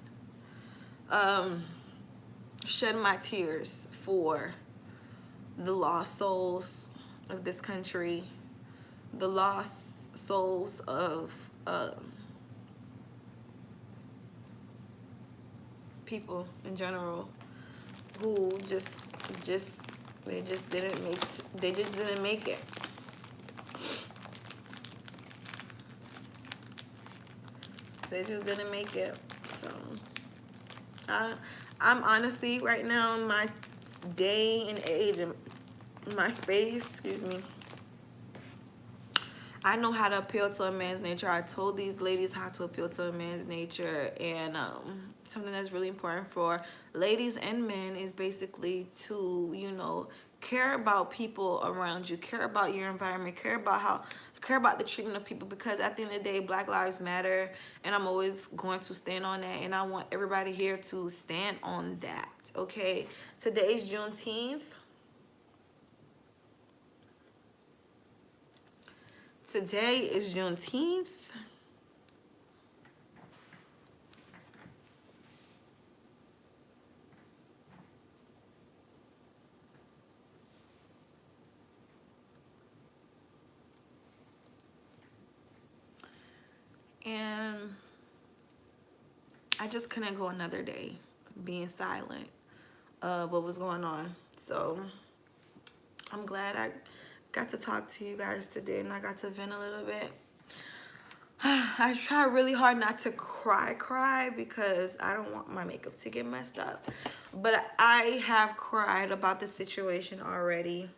shed my tears for the lost souls of this country, the lost souls of people in general who they just didn't make it. They just didn't make it. So I'm honestly right now in my day and age and my space, excuse me, I know how to appeal to a man's nature. I told these ladies how to appeal to a man's nature, and something that's really important for ladies and men is basically to, you know, care about people around you, care about your environment, care about the treatment of people, because at the end of the day, Black Lives Matter, and I'm always going to stand on that, and I want everybody here to stand on that. Okay, today's Juneteenth. Today is Juneteenth. And I just couldn't go another day being silent of what was going on. So I'm glad I got to talk to you guys today, and I got to vent a little bit. I try really hard not to cry because I don't want my makeup to get messed up. But I have cried about the situation already.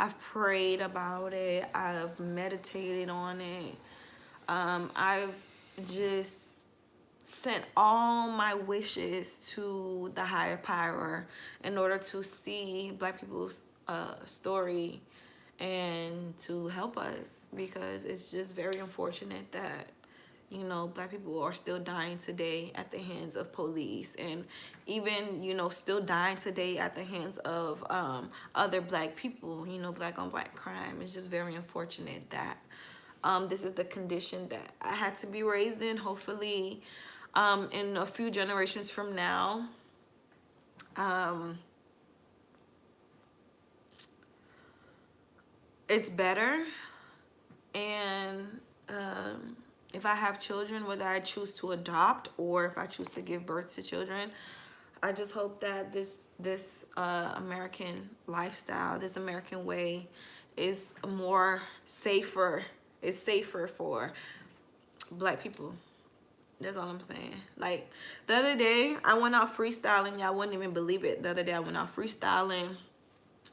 I've prayed about it. I've meditated on it. I've just sent all my wishes to the higher power in order to see Black people's story and to help us, because it's just very unfortunate that, you know, Black people are still dying today at the hands of police, and even, you know, still dying today at the hands of other Black people, you know, Black on Black crime. It's just very unfortunate that this is the condition that I had to be raised in. Hopefully in a few generations from now, it's better. And if I have children, whether I choose to adopt or if I choose to give birth to children, I just hope that this American lifestyle, this American way is more safer, is safer for Black people. That's all I'm saying. Like, the other day, I went out freestyling. Y'all wouldn't even believe it. The other day, I went out freestyling.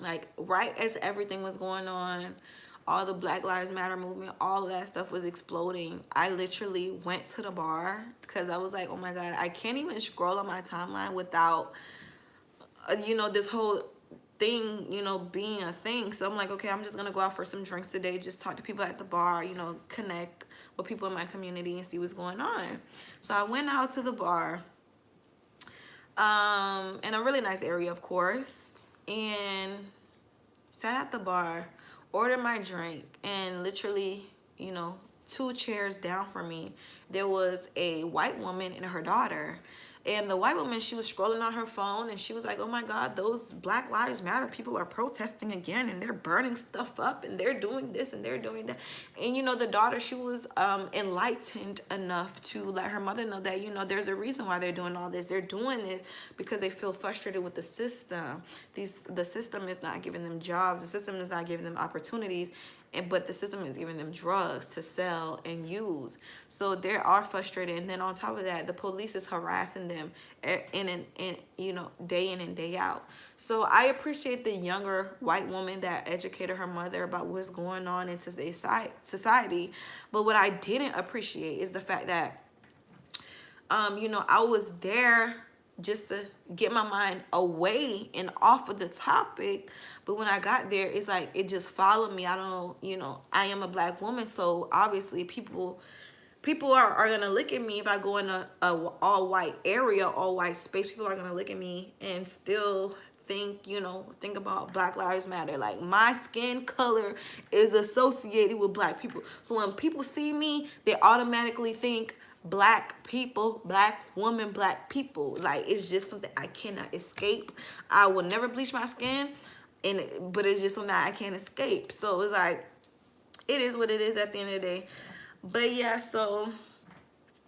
Like, right as everything was going on, all the Black Lives Matter movement, all of that stuff was exploding. I literally went to the bar because I was like, oh my God, I can't even scroll on my timeline without this whole thing, being a thing. So I'm like, okay, I'm just gonna go out for some drinks today, just talk to people at the bar, connect with people in my community and see what's going on. So I went out to the bar, in a really nice area, of course, and sat at the bar, ordered my drink, and literally, 2 chairs down from me, there was a white woman and her daughter. And the white woman, she was scrolling on her phone, and she was like, oh my God, those Black Lives Matter people are protesting again, and they're burning stuff up, and they're doing this, and they're doing that. And, the daughter, she was enlightened enough to let her mother know that, there's a reason why they're doing all this. They're doing this because they feel frustrated with the system. The system is not giving them jobs. The system is not giving them opportunities. But the system is giving them drugs to sell and use. So they are frustrated. And then on top of that, the police is harassing them day in and day out. So I appreciate the younger white woman that educated her mother about what's going on in today's society. But what I didn't appreciate is the fact that, I was there just to get my mind away and off of the topic. But when I got there, it's like it just followed me. I don't know, I am a Black woman, so obviously people are gonna look at me if I go in a all white area, all white space. People are gonna look at me and still think about Black Lives Matter. Like, my skin color is associated with Black people. So when people see me, they automatically think Black people, Black woman, Black people. Like, it's just something I cannot escape. I will never bleach my skin, but it's just something I can't escape. So it's like, it is what it is at the end of the day. But yeah, so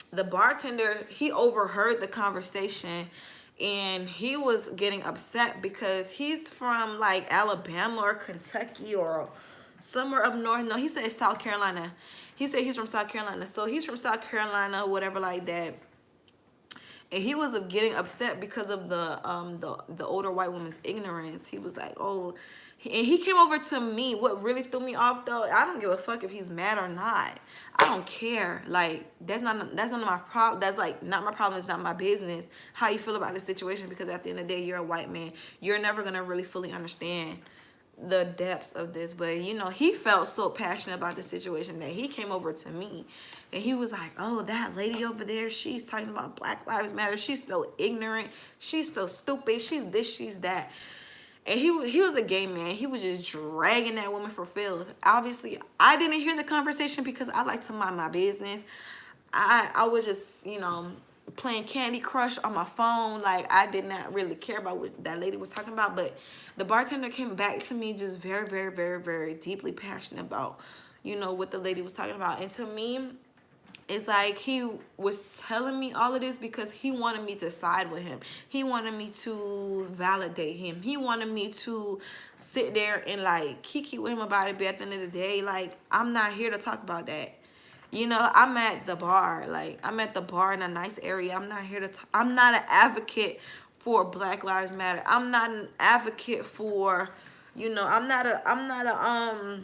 the bartender, he overheard the conversation, and he was getting upset because he's from like Alabama or Kentucky or somewhere up north. No, he said South Carolina. He said he's from South Carolina. So he's from South Carolina, whatever like that. And he was getting upset because of the older white woman's ignorance. He was like, oh, and he came over to me. What really threw me off, though, I don't give a fuck if he's mad or not. I don't care. Like, that's none of my problem. That's like not my problem. It's not my business how you feel about the situation, because at the end of the day, you're a white man. You're never gonna really fully understand the depths of this. But he felt so passionate about the situation that he came over to me, and he was like, oh, that lady over there, she's talking about Black Lives Matter. She's so ignorant. She's so stupid. She's this, she's that. And he was a gay man. He was just dragging that woman for filth. Obviously, I didn't hear the conversation because I like to mind my business. I was just, playing Candy Crush on my phone. Like, I did not really care about what that lady was talking about. But the bartender came back to me just very, very, very, very deeply passionate about, what the lady was talking about. And to me, it's like he was telling me all of this because he wanted me to side with him. He wanted me to validate him. He wanted me to sit there and like kiki with him about it. But at the end of the day, like, I'm not here to talk about that. I'm at the bar. Like, I'm at the bar in a nice area. I'm not here to I'm not an advocate for Black Lives Matter. I'm not an advocate for, I'm not a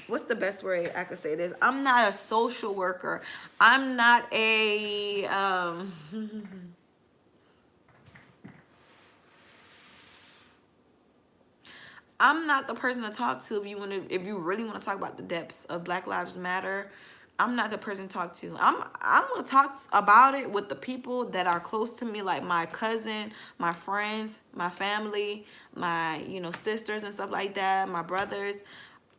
what's the best way I could say this? I'm not a social worker. I'm not a I'm not the person to talk to if you really want to talk about the depths of Black Lives Matter. I'm not the person to talk to. I'm gonna talk about it with the people that are close to me, like my cousin, my friends, my family, my sisters and stuff like that, my brothers,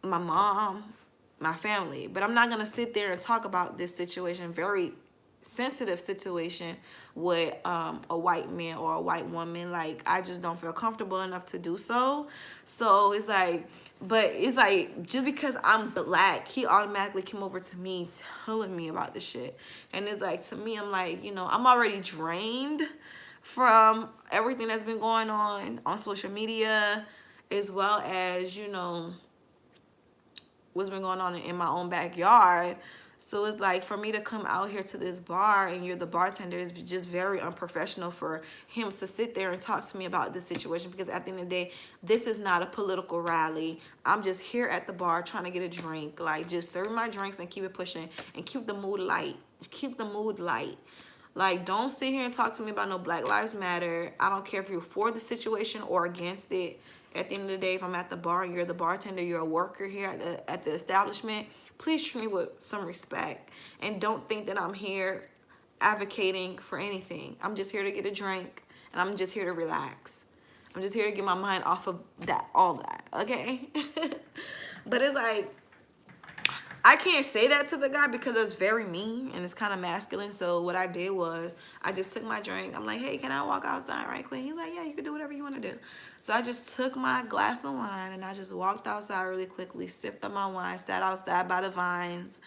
my mom, my family. But I'm not gonna sit there and talk about this situation, very sensitive situation, with a white man or a white woman. Like, I just don't feel comfortable enough to do so. So it's like, but it's like, just because I'm Black, he automatically came over to me telling me about this shit. And it's like, to me, I'm like, I'm already drained from everything that's been going on social media, as well as what's been going on in my own backyard. So it's like, for me to come out here to this bar and you're the bartender, is just very unprofessional for him to sit there and talk to me about this situation, because at the end of the day, this is not a political rally. I'm just here at the bar trying to get a drink, like just serve my drinks and keep it pushing and keep the mood light. Keep the mood light. Like, don't sit here and talk to me about no Black Lives Matter. I don't care if you're for the situation or against it. At the end of the day, if I'm at the bar and you're the bartender, you're a worker here at the establishment, please treat me with some respect. And don't think that I'm here advocating for anything. I'm just here to get a drink, and I'm just here to relax. I'm just here to get my mind off of that, all that, okay? But it's like, I can't say that to the guy because it's very mean and it's kind of masculine. So what I did was I just took my drink. I'm like, hey, can I walk outside right quick? He's like, yeah, you can do whatever you want to do. So I just took my glass of wine and I just walked outside really quickly, sipped on my wine, sat outside by the vines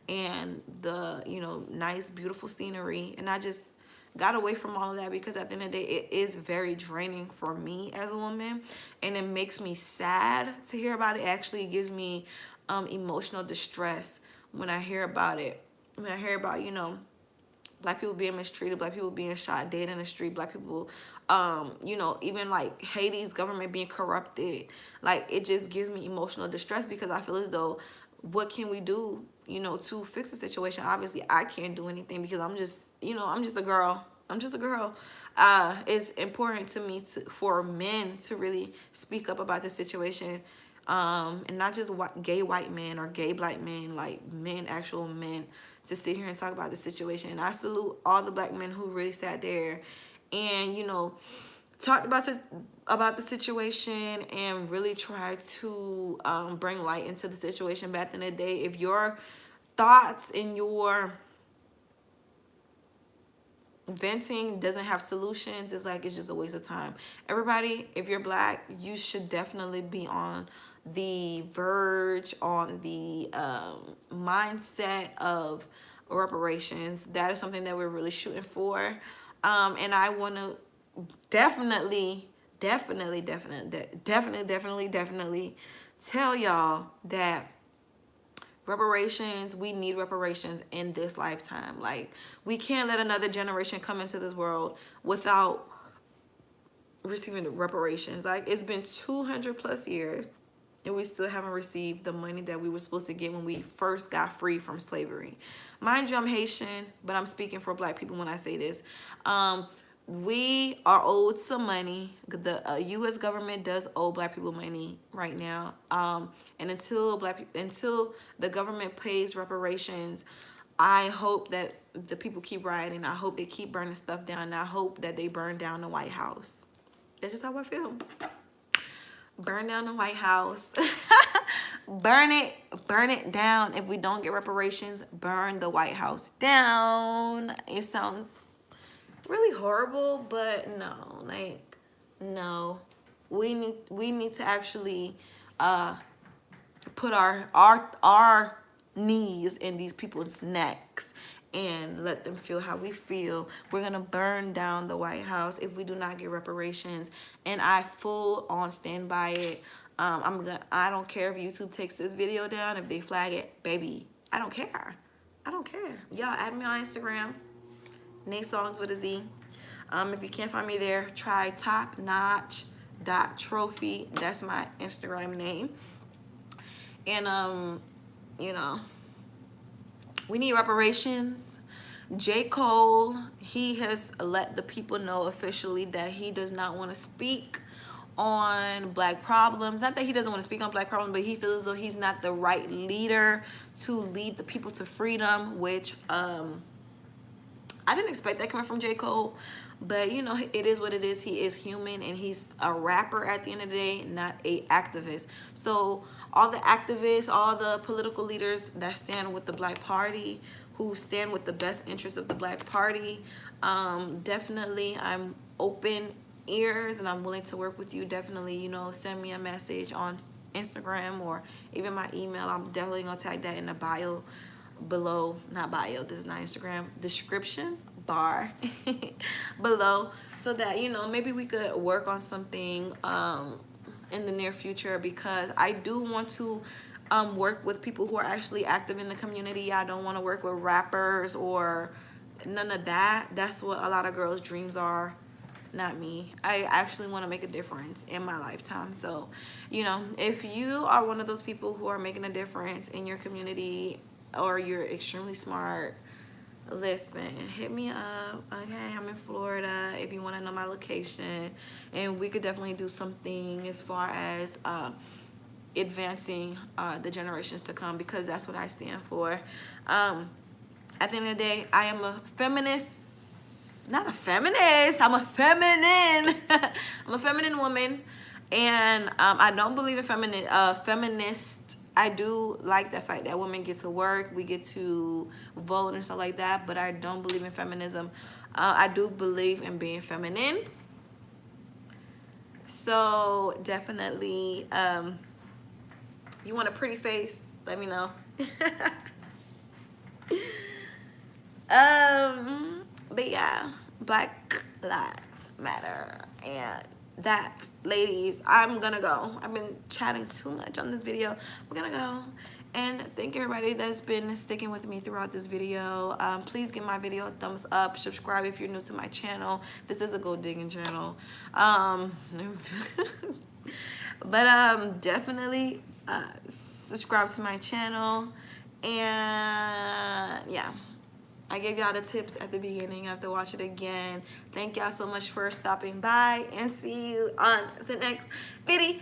and the, you know, nice, beautiful scenery. And I just got away from all of that because at the end of the day, it is very draining for me as a woman. And it makes me sad to hear about it. It actually gives me emotional distress when I hear about it. When I hear about, you know, Black people being mistreated, Black people being shot dead in the street, Black people, you know, even like Haiti's government being corrupted. Like, it just gives me emotional distress because I feel as though, what can we do, you know, to fix the situation? Obviously, I can't do anything because I'm just, you know, I'm just a girl. I'm just a girl. It's important to me for men to really speak up about the situation, and not just gay white men or gay Black men, like men, actual men, to sit here and talk about the situation. And I salute all the Black men who really sat there and, you know, talked about the situation and really tried to bring light into the situation. Back in the day, if your thoughts and your venting doesn't have solutions, it's like, it's just a waste of time. Everybody, if you're Black, you should definitely be on the verge, on the mindset of reparations. That is something that we're really shooting for, and I want to definitely tell y'all that reparations, we need reparations in this lifetime. Like, we can't let another generation come into this world without receiving the reparations. Like, it's been 200 plus years and we still haven't received the money that we were supposed to get when we first got free from slavery. Mind you, I'm Haitian, but I'm speaking for Black people when I say this. We are owed some money. The U.S. government does owe Black people money right now, and until the government pays reparations, I hope that the people keep rioting. I hope they keep burning stuff down. And I hope that they burn down the White House. That's just how I feel. Burn down the White House. burn it down. If we don't get reparations, burn the White House down. It sounds really horrible, but no, like, no, we need to actually put our knees in these people's necks and let them feel how we feel. We're gonna burn down the White House if we do not get reparations, and I full on stand by it. I don't care if YouTube takes this video down, if they flag it, baby, I don't care. Y'all add me on Instagram, Nate Songs with a Z. If you can't find me there, try topnotch.trophy. That's my Instagram name. And you know, we need reparations. J. Cole, he has let the people know officially that he does not want to speak on Black problems. Not that he doesn't want to speak on Black problems, but he feels as though he's not the right leader to lead the people to freedom, which I didn't expect that coming from J. Cole. But, you know, it is what it is. He is human, and he's a rapper at the end of the day, not a activist. So all the activists, all the political leaders that stand with the Black Party, who stand with the best interests of the Black Party, definitely I'm open ears and I'm willing to work with you. Definitely, you know, send me a message on Instagram or even my email. I'm definitely going to tag that in the bio below. Not bio, this is not Instagram. Description bar below, so that, you know, maybe we could work on something in the near future, because I do want to work with people who are actually active in the community. I don't want to work with rappers or none of that. That's what a lot of girls' dreams are. Not me. I actually want to make a difference in my lifetime. So, you know, if you are one of those people who are making a difference in your community, or you're extremely smart, listen, hit me up. Okay, I'm in Florida if you want to know my location, and we could definitely do something as far as advancing the generations to come, because that's what I stand for. At the end of the day, I am a feminist, not a feminist, I'm a feminine. I'm a feminine woman, and I don't believe in feminist. I do like the fact that women get to work, we get to vote and stuff like that, but I don't believe in feminism. I do believe in being feminine. So definitely, you want a pretty face, let me know. But yeah, Black Lives Matter. And that, ladies, I'm gonna go. I've been chatting too much on this video. We're gonna go. And thank everybody that's been sticking with me throughout this video. Please give my video a thumbs up. Subscribe if you're new to my channel. This is a gold digging channel. But definitely subscribe to my channel. And yeah, I gave y'all the tips at the beginning. I have to watch it again. Thank y'all so much for stopping by, and see you on the next video.